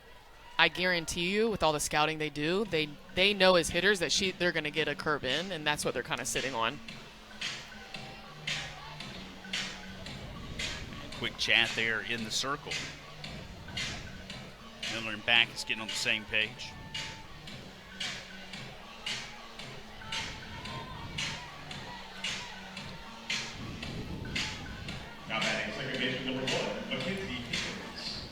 I guarantee you with all the scouting they do, they know as hitters that they're going to get a curve in, and that's what they're kind of sitting on. Quick chat there in the circle. Miller and Backus getting on the same page. Now batting second baseman number 1, Mackenzie Higgins.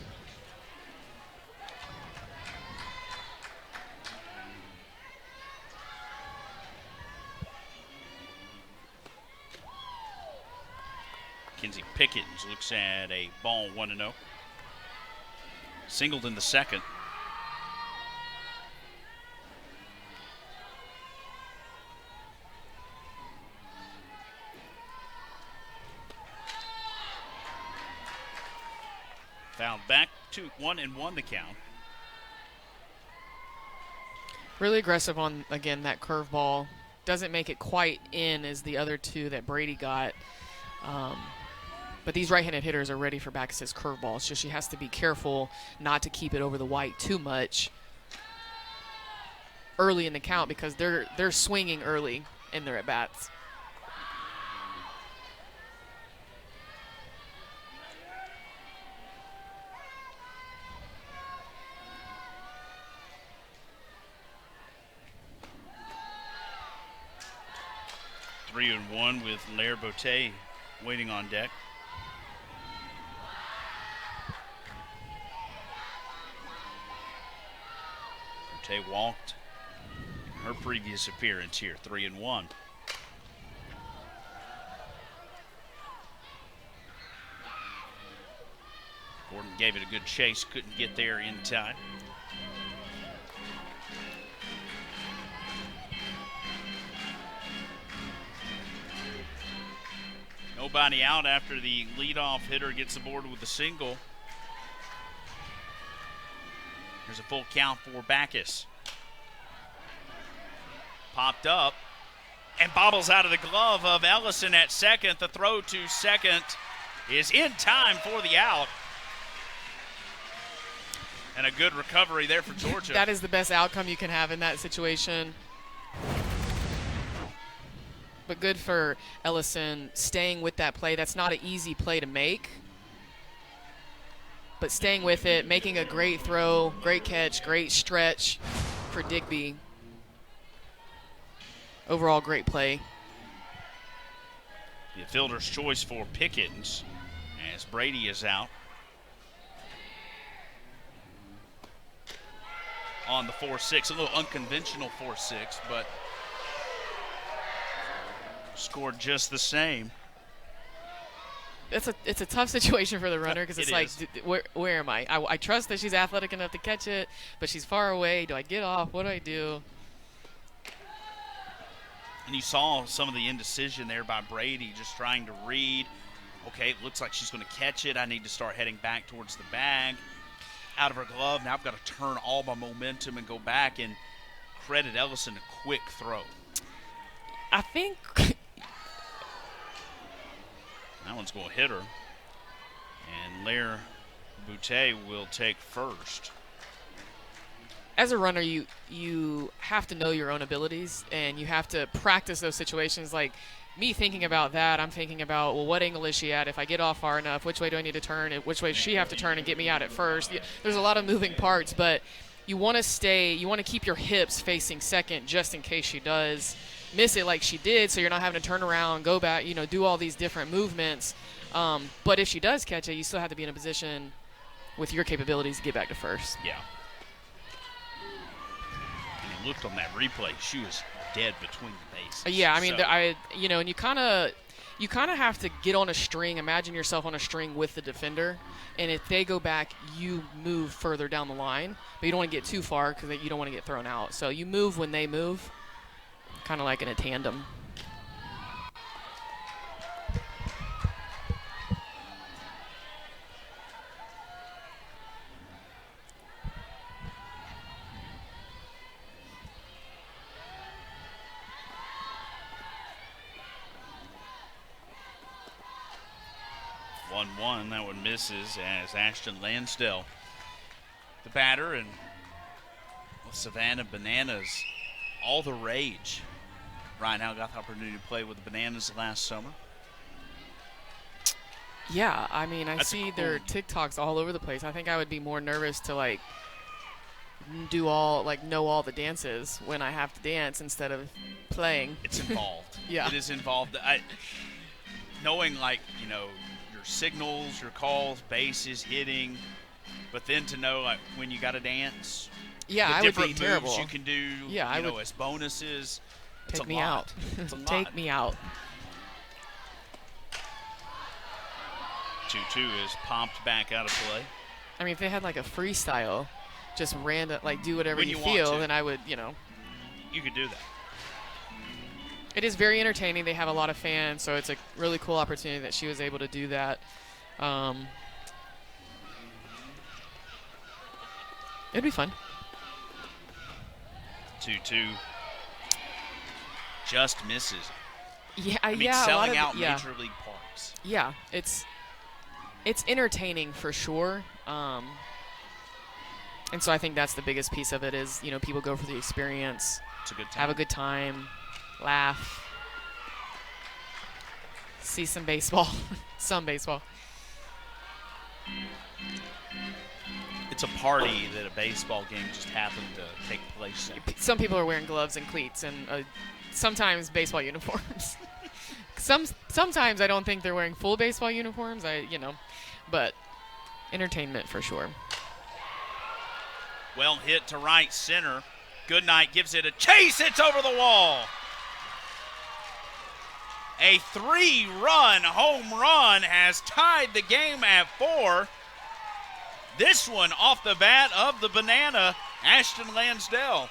Mackenzie Pickens looks at a ball 1-0. Singled in the second. Fouled back to 1-1 the count. Really aggressive on, again, that curveball. Doesn't make it quite in as the other two that Brady got. But these right-handed hitters are ready for Backus's curveball. So she has to be careful not to keep it over the white too much early in the count because they're swinging early in their at-bats. Three and one with Lair Botte waiting on deck. Botte walked in her previous appearance here, 3-1. Gordon gave it a good chase, couldn't get there in time. Nobody out after the leadoff hitter gets aboard with a single. Here's a full count for Backus. Popped up and bobbles out of the glove of Ellison at second. The throw to second is in time for the out. And a good recovery there for Georgia. That is the best outcome you can have in that situation. But good for Ellison staying with that play. That's not an easy play to make. But staying with it, making a great throw, great catch, great stretch for Digby. Overall, great play. The fielder's choice for Pickens as Brady is out. On the 4-6, a little unconventional 4-6, but scored just the same. It's a tough situation for the runner because it's like, is. where am I? I trust that she's athletic enough to catch it, but she's far away. Do I get off? What do I do? And you saw some of the indecision there by Brady, just trying to read. Okay, it looks like she's going to catch it. I need to start heading back towards the bag. Out of her glove. Now I've got to turn all my momentum and go back and credit Ellison a quick throw. I think that one's going to hit her. And Lair Botte will take first. as a runner, you have to know your own abilities, and you have to practice those situations. Like me thinking about that, I'm thinking about, well, what angle is she at? If I get off far enough, which way do I need to turn? Which way does she have to turn and get me out at first? There's a lot of moving parts, but you want to keep your hips facing second just in case she does miss it like she did, so you're not having to turn around, go back, do all these different movements. But if she does catch it, you still have to be in a position with your capabilities to get back to first. Yeah. And you looked on that replay, she was dead between the bases. Yeah, I mean, and you kind of have to get on a string. Imagine yourself on a string with the defender, and if they go back, you move further down the line, but you don't want to get too far because you don't want to get thrown out. So you move when they move, kind of like in a tandem. That one misses as Ashton Lansdale, the batter, and Savannah Bananas, all the rage. Ryan Howe got the opportunity to play with the Bananas last summer. Yeah, I mean, I That's see cool. their TikToks all over the place. I think I would be more nervous to know all the dances when I have to dance instead of playing. It's involved. Yeah. It is involved. Knowing your signals, your calls, bases, hitting, but then to know when you got to dance. Yeah, the I would different be moves terrible. you can do. Yeah, I would. As bonuses. It's Take a me lot. out. It's a lot. Take me out. 2-2 is popped back out of play. I mean, if they had like a freestyle, just random, like do whatever When you you want feel, to. then I would, you know. You could do that. It is very entertaining. They have a lot of fans, so it's a really cool opportunity that she was able to do that. It'd be fun. 2-2 just misses. Yeah, I mean, yeah, a lot selling of out yeah. Major League Parks. Yeah, it's entertaining for sure. And so I think that's the biggest piece of it is, you know, people go for the experience, It's a good time. have a good time, laugh, see some baseball, some baseball. It's a party that a baseball game just happened to take place in. Some people are wearing gloves and cleats and sometimes baseball uniforms. Sometimes I don't think they're wearing full baseball uniforms. But entertainment for sure. Well hit to right center. Goodnight gives it a chase. It's over the wall. A 3-run home run has tied the game at 4. This one off the bat of the Banana, Ashton Lansdale.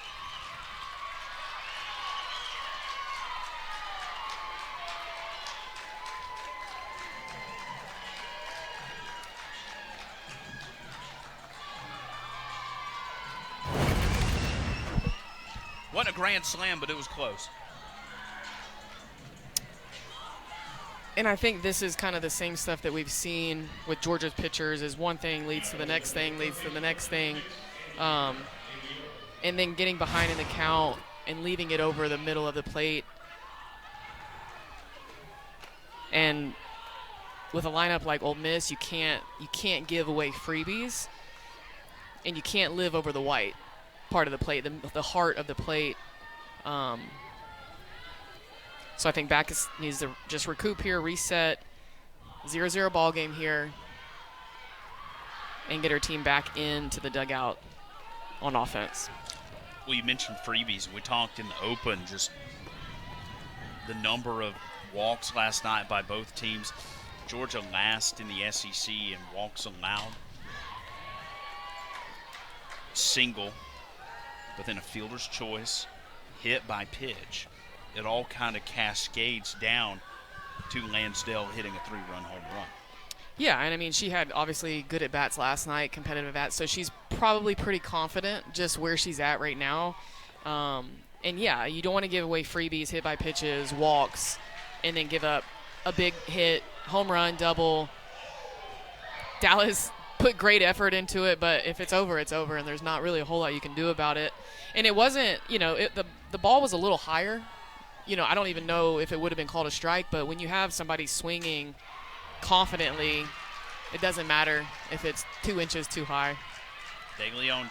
Wasn't a grand slam, but it was close. And I think this is kind of the same stuff that we've seen with Georgia's pitchers is one thing leads to the next thing, leads to the next thing. And then getting behind in the count and leaving it over the middle of the plate. And with a lineup like Ole Miss, you can't give away freebies. And you can't live over the white part of the plate, the heart of the plate. So I think Backus needs to just recoup here, reset, 0-0 ball game here, and get her team back into the dugout on offense. Well, you mentioned freebies. We talked in the open just the number of walks last night by both teams. Georgia last in the SEC in walks allowed. Single, but then a fielder's choice, hit by pitch. It all kind of cascades down to Lansdale hitting a 3-run home run. Yeah, and I mean, she had obviously good at-bats last night, competitive at-bats, so she's probably pretty confident just where she's at right now. And yeah, you don't want to give away freebies, hit by pitches, walks, and then give up a big hit, home run, double. Dallas put great effort into it, but if it's over, it's over, and there's not really a whole lot you can do about it. And it wasn't, the ball was a little higher. I don't even know if it would have been called a strike, but when you have somebody swinging confidently, it doesn't matter if it's 2 inches too high. DeLeon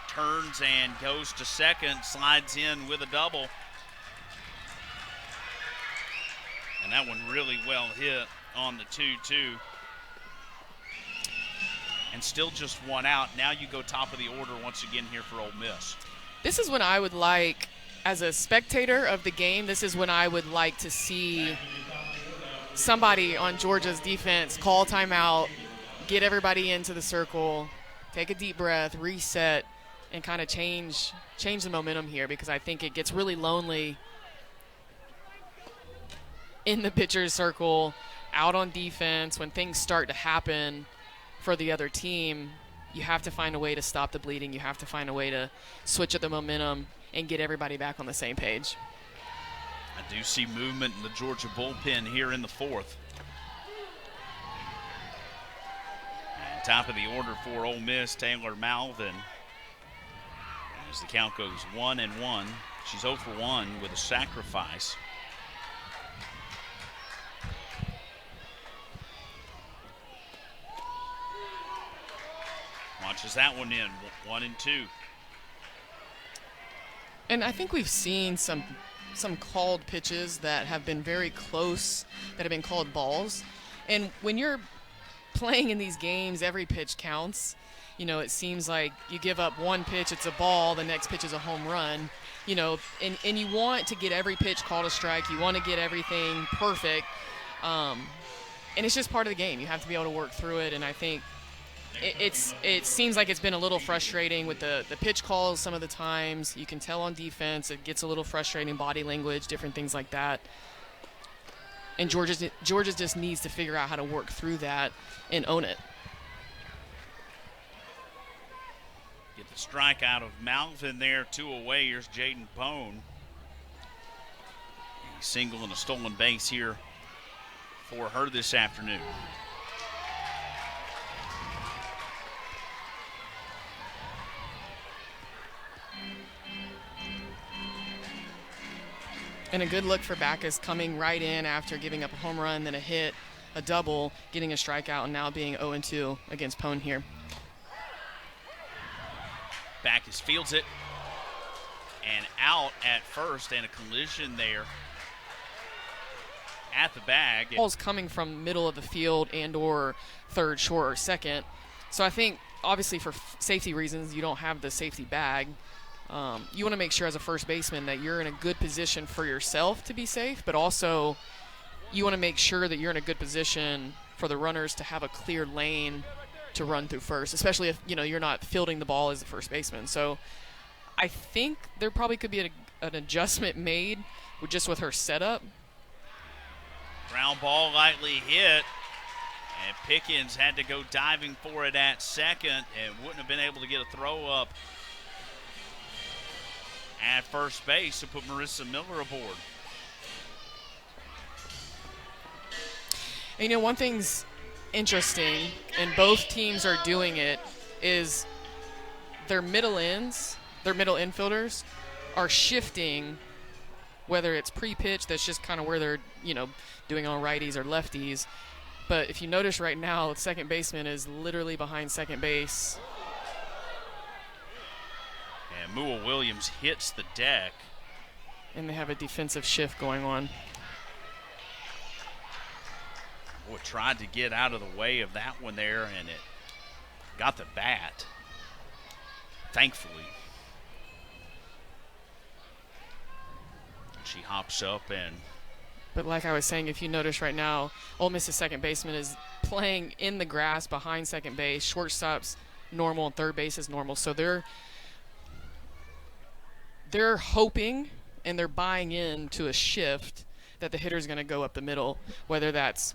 turns and goes to second, slides in with a double. And that one really well hit on the 2-2. And still just one out. Now you go top of the order once again here for Ole Miss. This is when I would like, as a spectator of the game, this is when I would like to see somebody on Georgia's defense call timeout, get everybody into the circle, take a deep breath, reset, and kind of change the momentum here, because I think it gets really lonely in the pitcher's circle, out on defense. When things start to happen for the other team, you have to find a way to stop the bleeding. You have to find a way to switch up the momentum and get everybody back on the same page. I do see movement in the Georgia bullpen here in the fourth. And top of the order for Ole Miss, Taylor Malvin. As the count goes 1-1. She's 0 for 1 with a sacrifice. Launches that one in, 1-2. And I think we've seen some called pitches that have been very close, that have been called balls. And when you're playing in these games, every pitch counts. It seems like you give up one pitch, it's a ball, the next pitch is a home run. And you want to get every pitch called a strike. You want to get everything perfect. it's just part of the game. You have to be able to work through it, and I think it seems like it's been a little frustrating with the pitch calls some of the times. You can tell on defense it gets a little frustrating, body language, different things like that. And Georgia just needs to figure out how to work through that and own it. Get the strike out of Malvin there, 2 away. Here's Jaden Bone. A single and a stolen base here for her this afternoon. And a good look for Backus, coming right in after giving up a home run, then a hit, a double, getting a strikeout, and now being 0-2 against Pone here. Backus fields it and out at first, and a collision there at the bag. Ball's coming from middle of the field and or third, short, or second. So I think obviously for safety reasons you don't have the safety bag. You want to make sure as a first baseman that you're in a good position for yourself to be safe, but also you want to make sure that you're in a good position for the runners to have a clear lane to run through first, especially if you're not fielding the ball as the first baseman. So I think there probably could be an adjustment made with her setup. Ground ball lightly hit, and Pickens had to go diving for it at second and wouldn't have been able to get a throw up at first base to put Marissa Miller aboard. And one thing's interesting, and both teams are doing it, is their middle infielders are shifting, whether it's pre-pitch, that's just kind of where they're, doing on righties or lefties. But if you notice right now, the second baseman is literally behind second base. And Mua Williams hits the deck. And they have a defensive shift going on. Boy, tried to get out of the way of that one there, and it got the bat, thankfully. She hops up and... But like I was saying, if you notice right now, Ole Miss's second baseman is playing in the grass behind second base. Shortstop's normal and third base is normal. So they're hoping and they're buying into a shift that the hitter's going to go up the middle, whether that's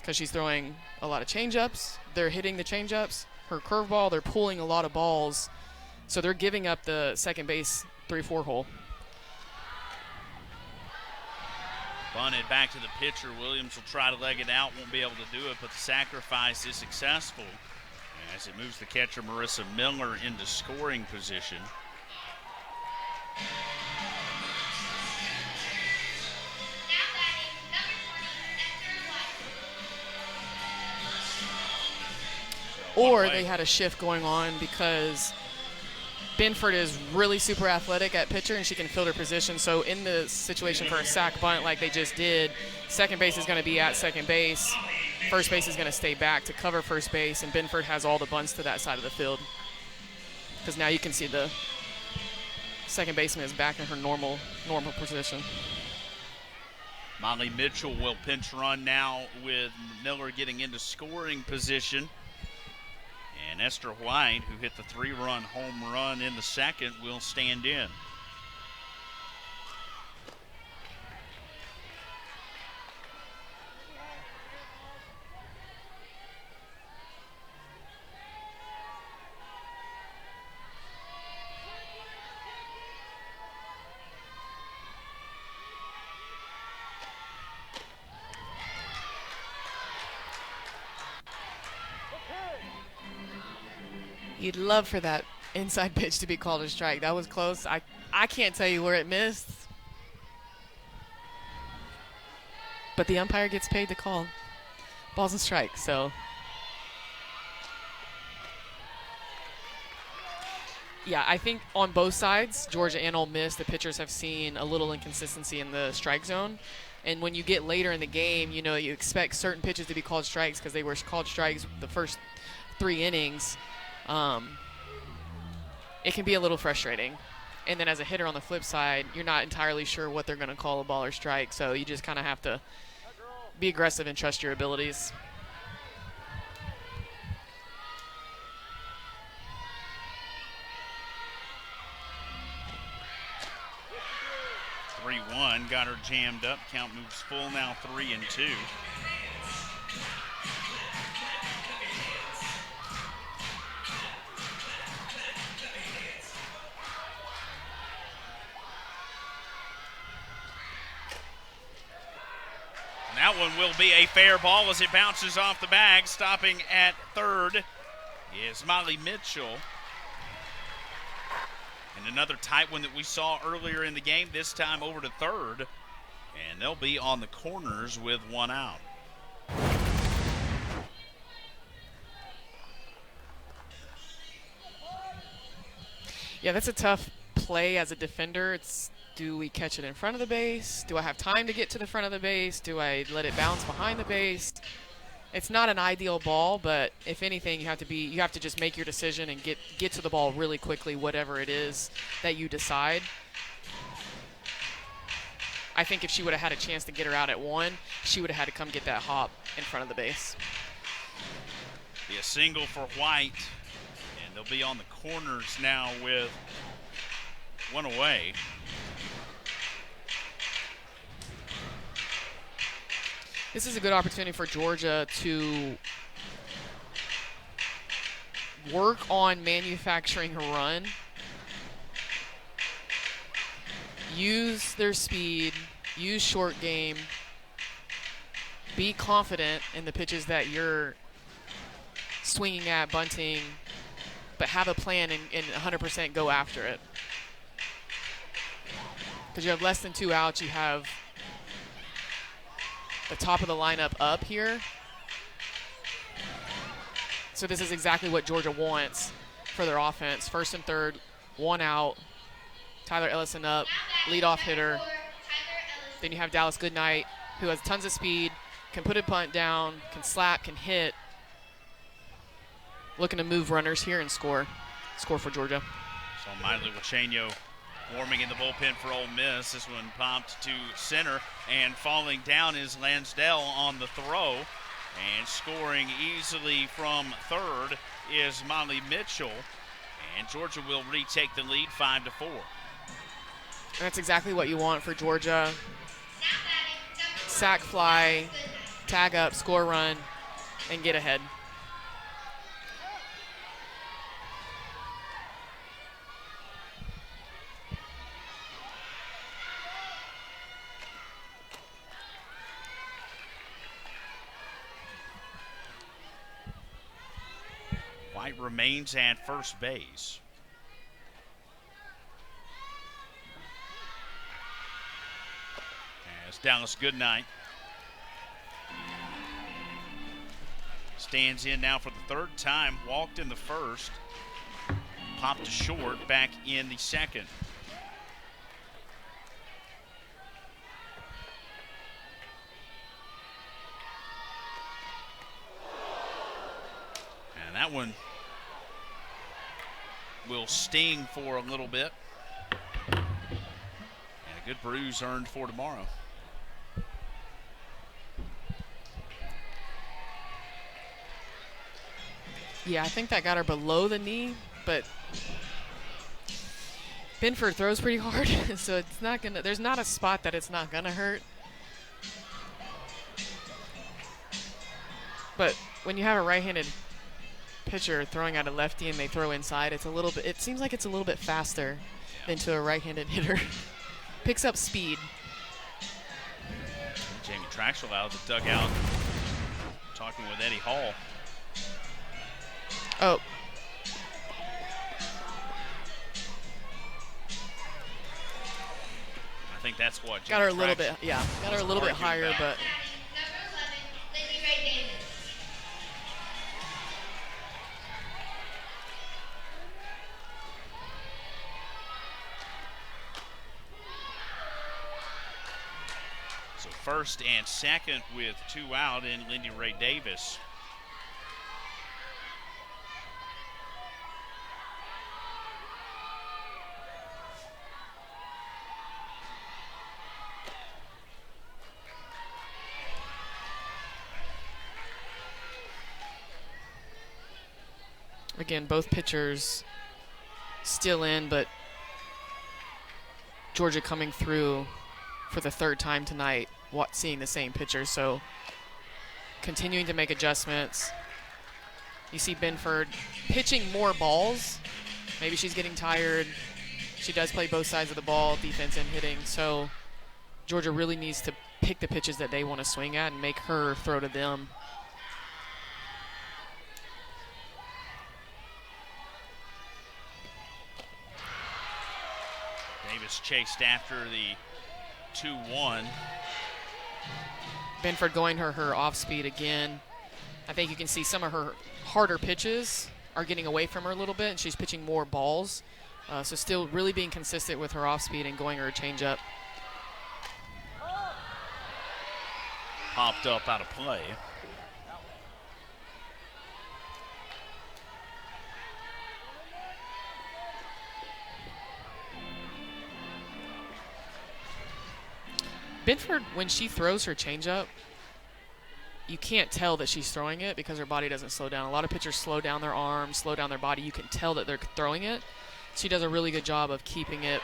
because she's throwing a lot of changeups, they're hitting the changeups, her curveball, they're pulling a lot of balls. So they're giving up the second base 3-4 hole. Bunted back to the pitcher. Williams will try to leg it out, won't be able to do it, but the sacrifice is successful as it moves the catcher Marissa Miller into scoring position. Or they had a shift going on because Binford is really super athletic at pitcher and she can field her position. So in the situation for a sac bunt like they just did, second base is going to be at second base. First base is going to stay back to cover first base, and Binford has all the bunts to that side of the field. Because now you can see the second baseman is back in her normal position. Molly Mitchell will pinch run now with Miller getting into scoring position. And Esther White, who hit the 3-run home run in the second, will stand in. You'd love for that inside pitch to be called a strike. That was close. I can't tell you where it missed. But the umpire gets paid to call balls and strikes, so. Yeah, I think on both sides, Georgia and Ole Miss, the pitchers have seen a little inconsistency in the strike zone. And when you get later in the game, you expect certain pitches to be called strikes because they were called strikes the first 3 innings. It can be a little frustrating. And then as a hitter on the flip side, you're not entirely sure what they're going to call a ball or strike, so you just kind of have to be aggressive and trust your abilities. Got her jammed up. Count moves full now, 3-2. And that one will be a fair ball as it bounces off the bag. Stopping at third is Molly Mitchell. And another tight one that we saw earlier in the game, this time over to third. And they'll be on the corners with one out. Yeah, that's a tough play as a defender. It's, do we catch it in front of the base? Do I have time to get to the front of the base? Do I let it bounce behind the base? It's not an ideal ball, but if anything, you have to just make your decision and get to the ball really quickly, whatever it is that you decide. I think if she would have had a chance to get her out at one, she would have had to come get that hop in front of the base. Be a single for White, and they'll be on the corners now with one away. This is a good opportunity for Georgia to work on manufacturing a run, use their speed, use short game, be confident in the pitches that you're swinging at, bunting, but have a plan and 100% go after it. Because you have less than 2 outs, you have the top of the lineup up here. So this is exactly what Georgia wants for their offense. First and third, 1 out. Tyler Ellison up, leadoff hitter. Then you have Dallas Goodnight, who has tons of speed, can put a bunt down, can slap, can hit. Looking to move runners here and score for Georgia. So Miley Wachenio warming in the bullpen for Ole Miss. This one popped to center, and falling down is Lansdale on the throw. And scoring easily from third is Molly Mitchell. And Georgia will retake the lead 5-4. That's exactly what you want for Georgia. Sack fly, tag up, score run, and get ahead. White remains at first base. As Dallas Goodnight stands in now for the third time, walked in the first, popped to short back in the second. And that one will sting for a little bit. And a good bruise earned for tomorrow. Yeah, I think that got her below the knee, but Binford throws pretty hard, so it's not gonna. There's not a spot that it's not gonna hurt. But when you have a right-handed pitcher throwing at a lefty and they throw inside, it's a little bit. It seems like it's a little bit faster than to a right-handed hitter. Picks up speed. Jamie Traxel out of the dugout, talking with Eddie Hall. Oh. I think that's what Got her a little bit, yeah. Got her a little bit higher, about. but. So first and second with 2 out in Lindy Ray Davis. Again, both pitchers still in, but Georgia coming through for the third time tonight, seeing the same pitcher. So continuing to make adjustments. You see Binford pitching more balls. Maybe she's getting tired. She does play both sides of the ball, defense and hitting. So Georgia really needs to pick the pitches that they want to swing at and make her throw to them. Davis chased after the 2-1. Binford going her off speed again. I think you can see some of her harder pitches are getting away from her a little bit, and she's pitching more balls. So still really being consistent with her off speed and going her changeup. Popped up out of play. Binford, when she throws her changeup, you can't tell that she's throwing it because her body doesn't slow down. A lot of pitchers slow down their arms, slow down their body. You can tell that they're throwing it. She does a really good job of keeping it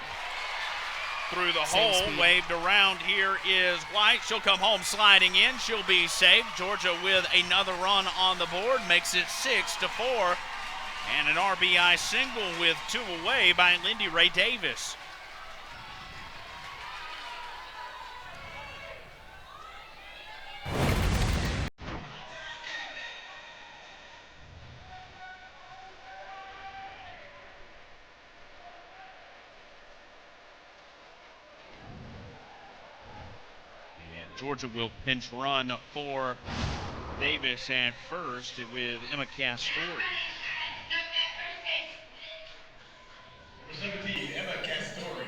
through the same hole, speed. waved around. Here is White. She'll come home sliding in. She'll be safe. Georgia with another run on the board, makes it 6-4. And an RBI single with 2 away by Lindy Ray Davis. Georgia will pinch run for Davis at first with Emma Castori. Number 17, Emma Castori.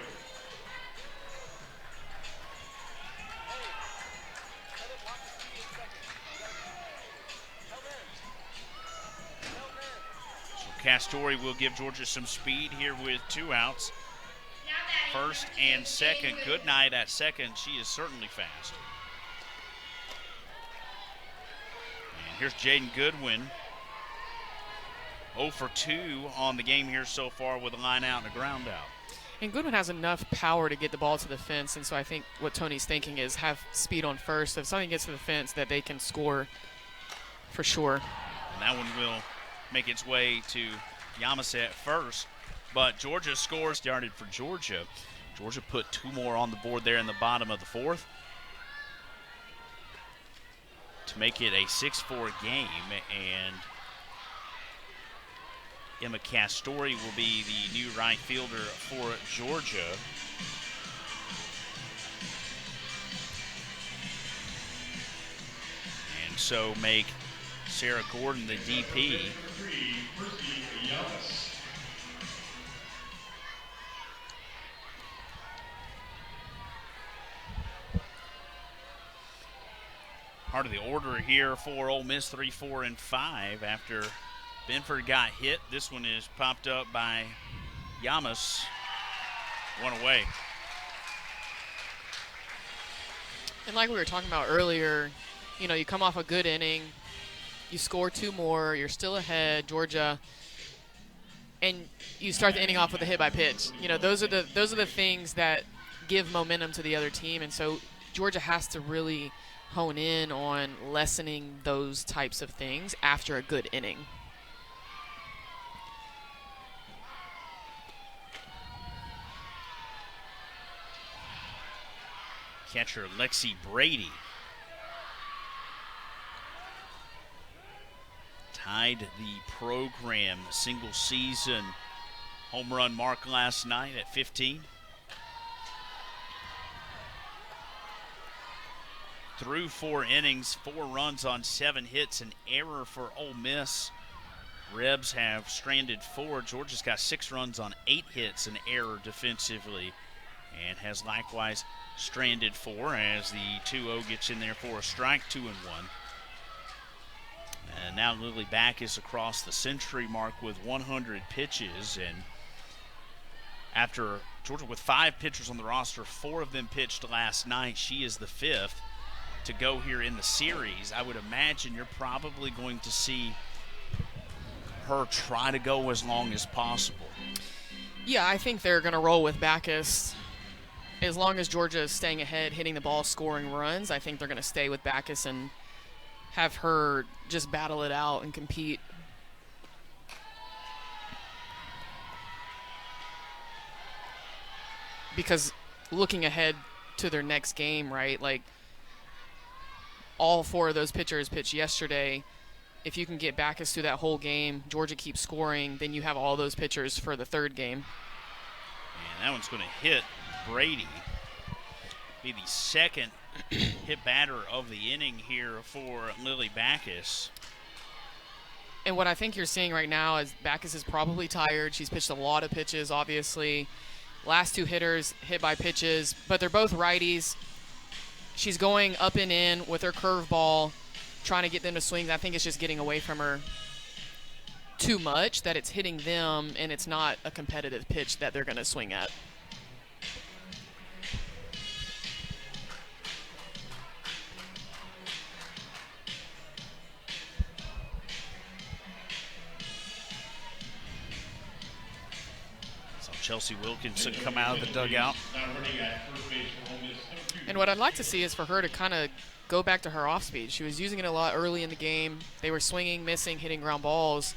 So Castori will give Georgia some speed here with 2 outs. First and second. Good night at second. She is certainly fast. Here's Jaden Goodwin, 0 for 2 on the game here so far with a line out and a ground out. And Goodwin has enough power to get the ball to the fence, and so I think what Tony's thinking is have speed on first. If something gets to the fence, that they can score for sure. And that one will make its way to Yamase at first. But Georgia scores. Started for Georgia. Georgia put 2 more on the board there in the bottom of the 4th. To make it a 6-4 game, and Emma Castori will be the new right fielder for Georgia. And so make Sarah Gordon the DP. Number 3, Percy Yamas. Part of the order here for Ole Miss, 3, 4, and 5 after Binford got hit. This one is popped up by Yamas. 1 away. And like we were talking about earlier, you know, you come off a good inning, you score 2 more, you're still ahead, Georgia, and you start the inning off with a hit by pitch. You know, those are the things that give momentum to the other team, and so Georgia has to really hone in on lessening those types of things after a good inning. Catcher Lexi Brady tied the program single season home run mark last night at 15. Through 4 innings, 4 runs on 7 hits, an error for Ole Miss. Rebs have stranded 4. Georgia's got 6 runs on 8 hits, an error defensively, and has likewise stranded 4 as the 2-0 gets in there for a strike, 2-1. And now Lily Back is across the century mark with 100 pitches, and after Georgia with 5 pitchers on the roster, 4 of them pitched last night, she is the 5th to go here in the series. I would imagine you're probably going to see her try to go as long as possible. Yeah, I think they're going to roll with Backus. As long as Georgia is staying ahead, hitting the ball, scoring runs, I think they're going to stay with Backus and have her just battle it out and compete. Because looking ahead to their next game, right, like all 4 of those pitchers pitched yesterday. If you can get Backus through that whole game, Georgia keeps scoring, then you have all those pitchers for the 3rd game. And that one's going to hit Brady. Be the 2nd hit batter of the inning here for Lily Backus. And what I think you're seeing right now is Backus is probably tired. She's pitched a lot of pitches, obviously. Last 2 hitters hit by pitches, but they're both righties. She's going up and in with her curveball, trying to get them to swing. I think it's just getting away from her too much that it's hitting them, and it's not a competitive pitch that they're going to swing at. So Chelsea Wilkinson come out of the dugout. And what I'd like to see is for her to kind of go back to her off speed. She was using it a lot early in the game. They were swinging, missing, hitting ground balls.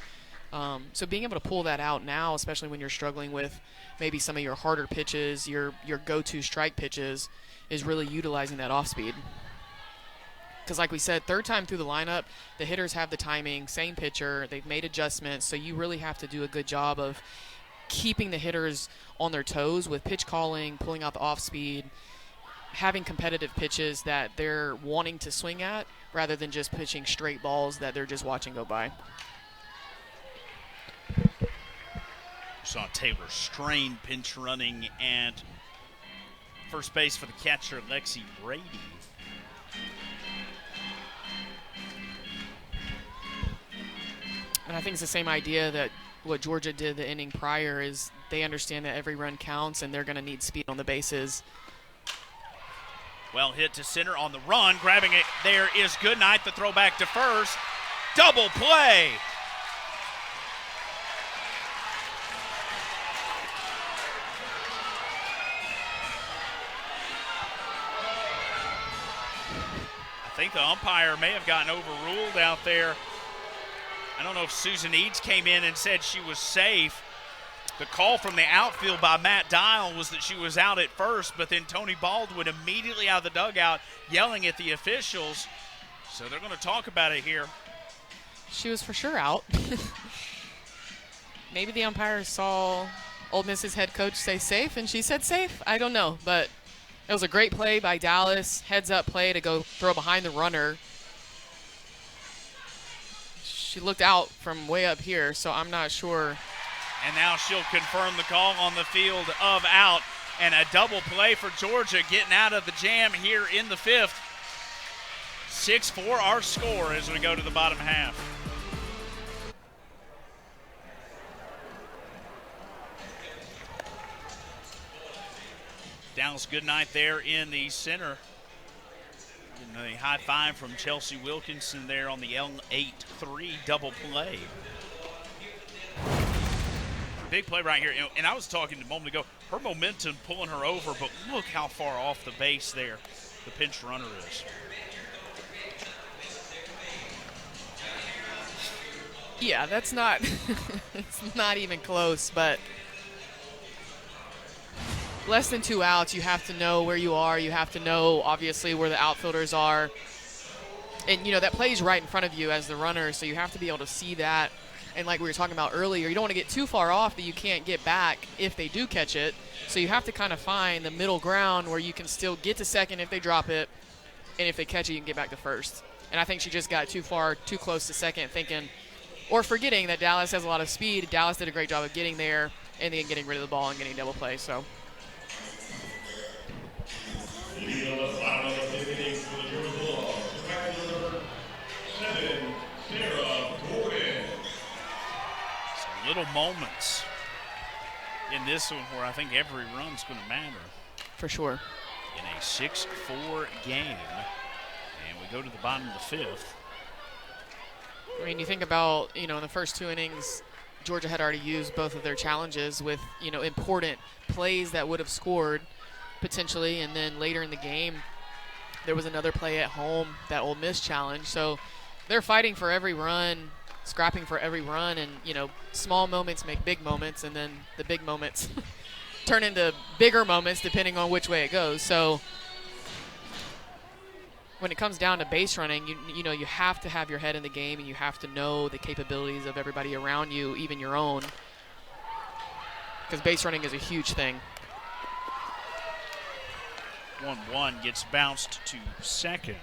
So being able to pull that out now, especially when you're struggling with maybe some of your harder pitches, your go-to strike pitches, is really utilizing that off speed. Because like we said, 3rd time through the lineup, the hitters have the timing, same pitcher, they've made adjustments, so you really have to do a good job of keeping the hitters on their toes with pitch calling, pulling out the off speed, having competitive pitches that they're wanting to swing at rather than just pitching straight balls that they're just watching go by. Saw Taylor Strain pinch running at first base for the catcher, Lexi Brady. And I think it's the same idea that what Georgia did the inning prior is they understand that every run counts and they're going to need speed on the bases. Well hit to center on the run. Grabbing it there is Goodnight. The throw back to first. Double play. I think the umpire may have gotten overruled out there. I don't know if Susan Eads came in and said she was safe. The call from the outfield by Matt Dial was that she was out at first, but then Tony Baldwin immediately out of the dugout yelling at the officials. So they're going to talk about it here. She was for sure out. Maybe the umpire saw Ole Miss's head coach say safe, and she said safe. I don't know, but it was a great play by Dallas. Heads-up play to go throw behind the runner. She looked out from way up here, so I'm not sure. And now she'll confirm the call on the field of out. And a double play for Georgia getting out of the jam here in the 5th. 6-4 our score as we go to the bottom half. Dallas Goodnight there in the center. And a high five from Chelsea Wilkinson there on the L8-3 double play. Big play right here. And I was talking a moment ago, her momentum pulling her over, but look how far off the base there the pinch runner is. Yeah, that's not it's not even close, but less than 2 outs, you have to know where you are. You have to know, obviously, where the outfielders are. And, that play's right in front of you as the runner, so you have to be able to see that. And like we were talking about earlier, you don't want to get too far off that you can't get back if they do catch it. So you have to kind of find the middle ground where you can still get to second if they drop it, and if they catch it, you can get back to first. And I think she just got too far, too close to second, thinking or forgetting that Dallas has a lot of speed. Dallas did a great job of getting there and then getting rid of the ball and getting double play. So. Some little moments in this one where I think every run's going to matter. For sure. In a 6-4 game. And we go to the bottom of the 5th. I mean, you think about, in the first 2 innings, Georgia had already used both of their challenges with, important plays that would have scored potentially. And then later in the game, there was another play at home, that Ole Miss challenge. So they're fighting for every run, scrapping for every run. And, small moments make big moments. And then the big moments turn into bigger moments depending on which way it goes. So when it comes down to base running, you have to have your head in the game, and you have to know the capabilities of everybody around you, even your own, because base running is a huge thing. 1-1 gets bounced to second.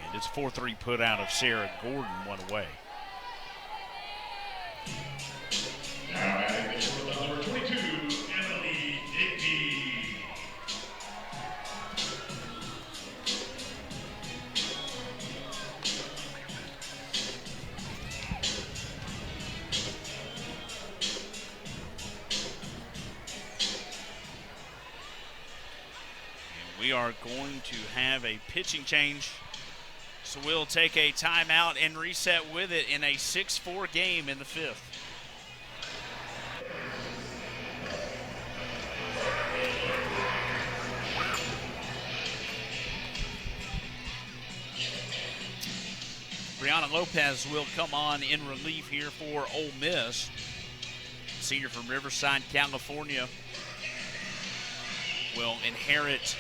And it's 4-3 put out of Sarah Gordon, one away. Now at the shortstop number 22, Emily Digby. We are going to have a pitching change. So we'll take a timeout and reset with it in a 6-4 game in the 5th. Brianna Lopez will come on in relief here for Ole Miss. Senior from Riverside, California, will inherit.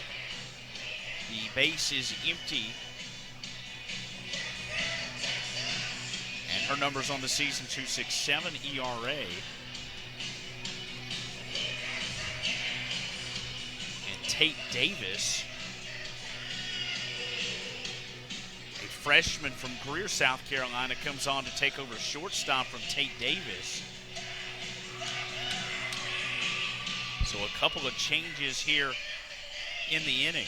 The base is empty. And her numbers on the season, 2.67 ERA. And Tate Davis, a freshman from Greer, South Carolina, comes on to take over shortstop from Tate Davis. So a couple of changes here in the inning.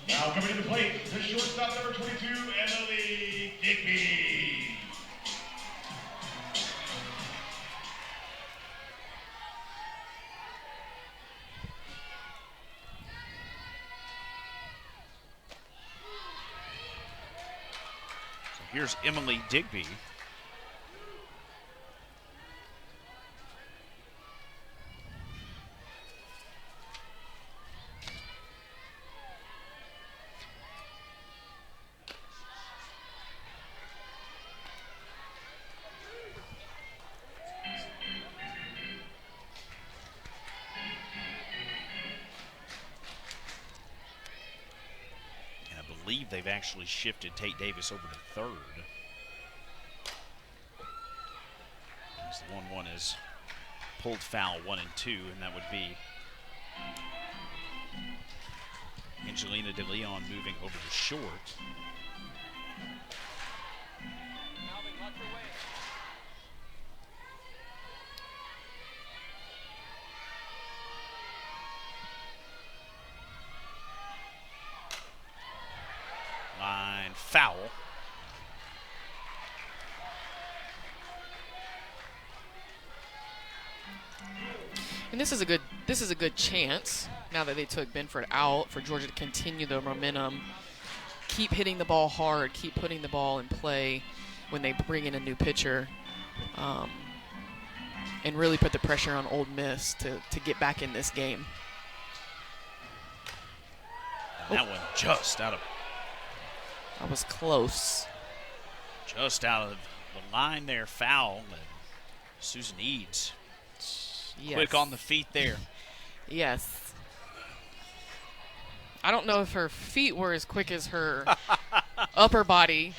Now coming to the plate, the shortstop number 22, Emily Digby. So here's Emily Digby. They've actually shifted Tate Davis over to third. As the 1-1 is pulled foul, 1 and 2, and that would be Angelina De Leon moving over to short. Line foul. And this is a good chance, now that they took Benford out, for Georgia to continue the momentum, keep hitting the ball hard, keep putting the ball in play when they bring in a new pitcher, and really put the pressure on Ole Miss to get back in this game. And that one just out of That was close. Just out of the line there, foul. And Susan Eads, Yes. quick on the feet there. Yes. I don't know if her feet were as quick as her upper body.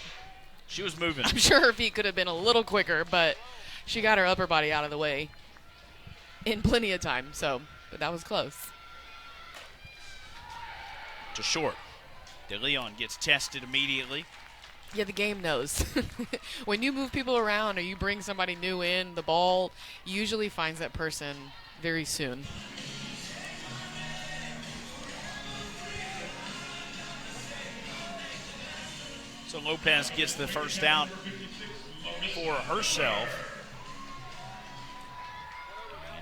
She was moving. I'm sure her feet could have been a little quicker, but she got her upper body out of the way in plenty of time. But that was close. To short. De Leon gets tested immediately. Yeah, the game knows. When you move people around or you bring somebody new in, the ball usually finds that person very soon. So Lopez gets the first out for herself.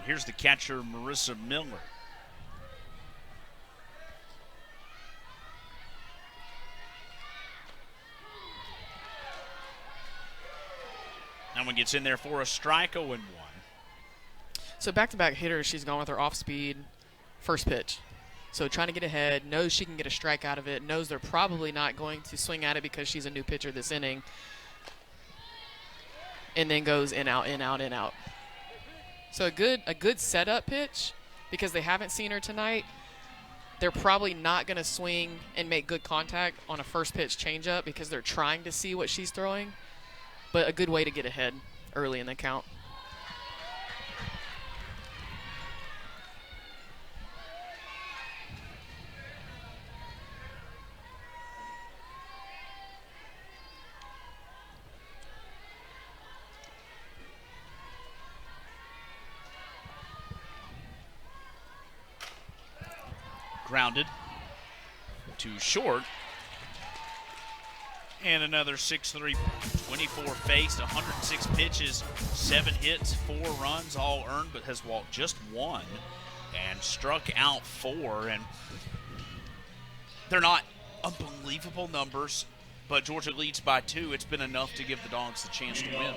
Here's the catcher, Marissa Miller. That one gets in there for a strike, 0-1. So back-to-back hitters, she's gone with her off-speed first pitch. So trying to get ahead, knows she can get a strike out of it, knows they're probably not going to swing at it because she's a new pitcher this inning, and then goes in, out, in, out, in, out. So a good setup pitch because they haven't seen her tonight. They're probably not going to swing and make good contact on a first pitch changeup because they're trying to see what she's throwing. But a good way to get ahead early in the count. Grounded to short. And another 6-3, 24 faced, 106 pitches, 7 hits, 4 runs, all earned, but has walked just 1 and struck out 4. And they're not unbelievable numbers, but Georgia leads by 2. It's been enough to give the Dogs the chance to win.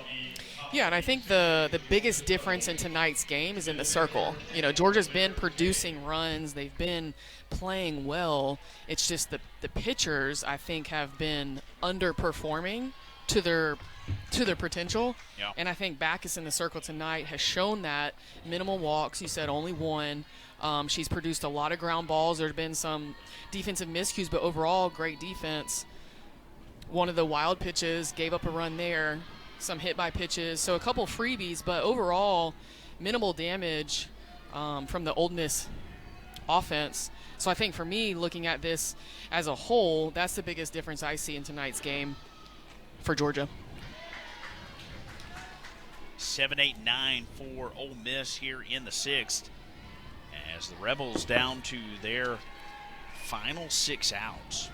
Yeah, and I think the biggest difference in tonight's game is in the circle. You know, Georgia's been producing runs. They've been playing well. It's just the pitchers, I think, have been underperforming to their potential. Yeah. And I think Backus in the circle tonight has shown that. Minimal walks. You said only 1. She's produced a lot of ground balls. There have been some defensive miscues, but overall, great defense. One of the wild pitches, gave up a run there. Some hit by pitches, so a couple freebies, but overall minimal damage from the Ole Miss offense. So I think for me, looking at this as a whole, that's the biggest difference I see in tonight's game for Georgia. 7-8-9 for Ole Miss here in the 6th as the Rebels down to their final 6 outs.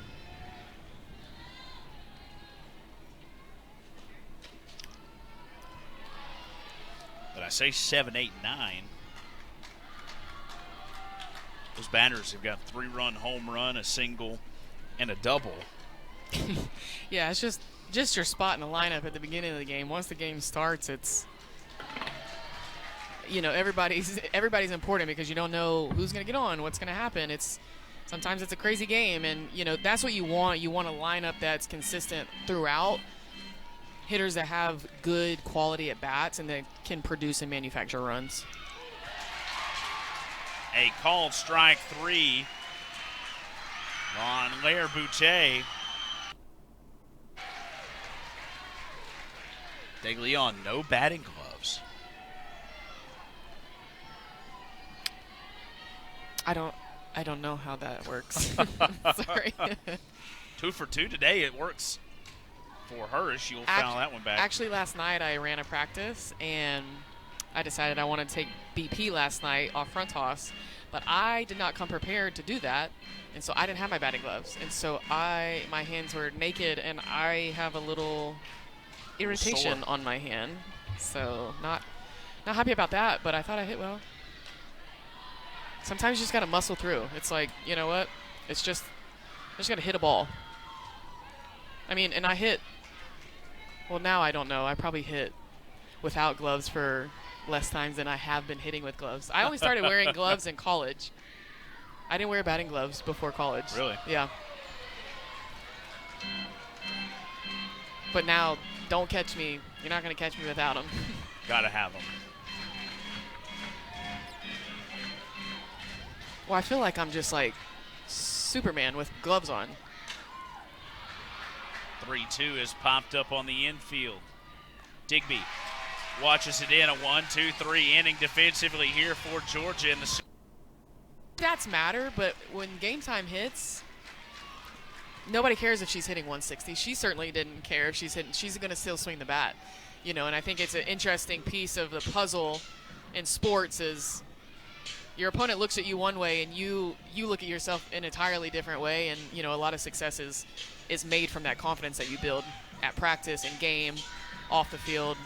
But I say 7-8-9. Those batters have got a 3-run home run, a single, and a double. Yeah, it's just your spot in the lineup at the beginning of the game. Once the game starts, it's, you know, everybody's important because you don't know who's going to get on, what's going to happen. Sometimes it's a crazy game, and you know that's what you want. You want a lineup that's consistent throughout. Hitters that have good quality at bats and that can produce and manufacture runs. A called strike 3 on Lair Boucher. DeLeon, no batting gloves. I don't know how that works. Sorry. 2 for 2 today. It works for her. She'll foul that one back. Actually, last night I ran a practice and I decided I wanted to take BP last night off front toss, but I did not come prepared to do that, and so I didn't have my batting gloves, and so my hands were naked, and I have a little irritation on my hand, so not happy about that. But I thought I hit well. Sometimes you just gotta muscle through. It's like, you know what? I just gotta hit a ball. I mean, and I hit. Well, now I don't know. I probably hit without gloves for less times than I have been hitting with gloves. I only started wearing gloves in college. I didn't wear batting gloves before college. Really? Yeah. But now, don't catch me. You're not going to catch me without them. Gotta have them. Well, I feel like I'm just like Superman with gloves on. 3-2 is popped up on the infield. Digby watches it in, a 1-2-3 inning defensively here for Georgia in the. Stats matter, but when game time hits, nobody cares if she's hitting 160. She certainly didn't care if she's hitting. She's going to still swing the bat, you know. And I think it's an interesting piece of the puzzle in sports is your opponent looks at you one way and you look at yourself in an entirely different way. And you know, a lot of success is made from that confidence that you build at practice, in game, off the field.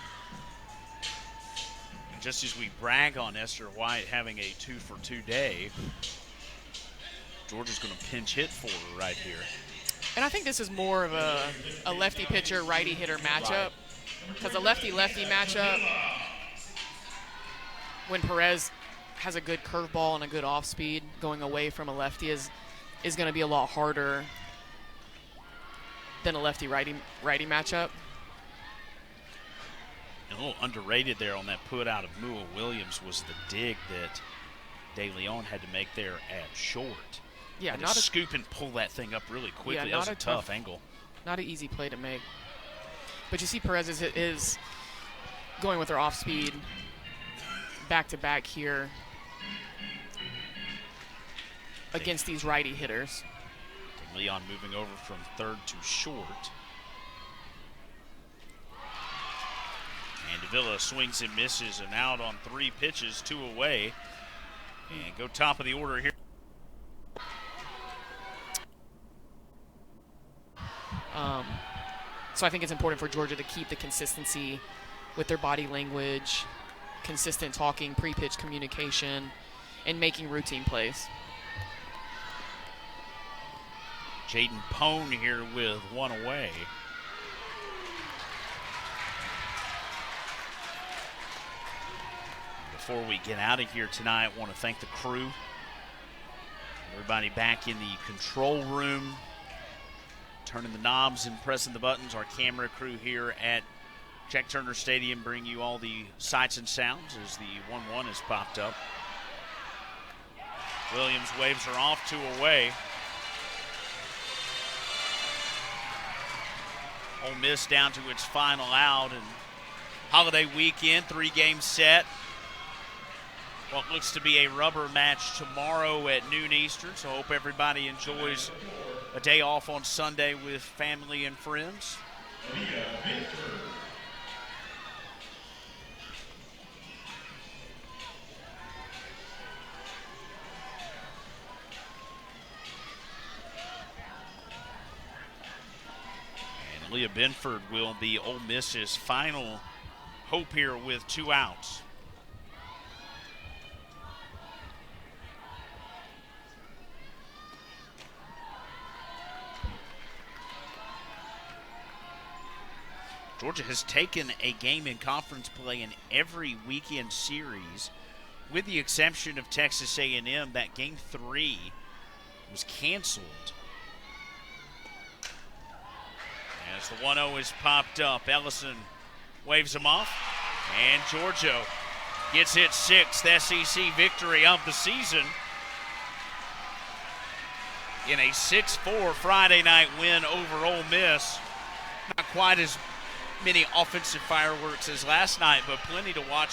just as we brag on Esther White having a 2-for-2 day, Georgia's going to pinch hit for her right here. And I think this is more of a lefty pitcher, righty hitter matchup. Because a lefty-lefty matchup, when Perez has a good curveball and a good off speed, going away from a lefty is going to be a lot harder than a lefty-righty matchup. A little underrated there on that put out of Mua Williams was the dig that De Leon had to make there at short. Yeah, not to scoop and pull that thing up really quickly. Yeah, that was a tough angle. Not an easy play to make. But you see Perez is going with her off speed back-to-back here against these righty hitters. De Leon moving over from third to short. And Davila swings and misses and out on 3 pitches, 2 away. And go top of the order here. So I think it's important for Georgia to keep the consistency with their body language, consistent talking, pre-pitch communication, and making routine plays. Jaden Pone here with 1 away. Before we get out of here tonight, I want to thank the crew. Everybody back in the control room, turning the knobs and pressing the buttons. Our camera crew here at Jack Turner Stadium bring you all the sights and sounds as the 1-1 has popped up. Williams waves her off, 2 away. Ole Miss down to its final out, and holiday weekend, 3-game set. What looks to be a rubber match tomorrow at noon Eastern, so I hope everybody enjoys a day off on Sunday with family and friends. And Leah Benford will be Ole Miss's final hope here with 2 outs. Georgia has taken a game in conference play in every weekend series, with the exception of Texas A&M. That game 3 was canceled. As the 1-0 is popped up, Ellison waves him off, and Georgia gets its 6th SEC victory of the season in a 6-4 Friday night win over Ole Miss. Not quite as many offensive fireworks as last night, but plenty to watch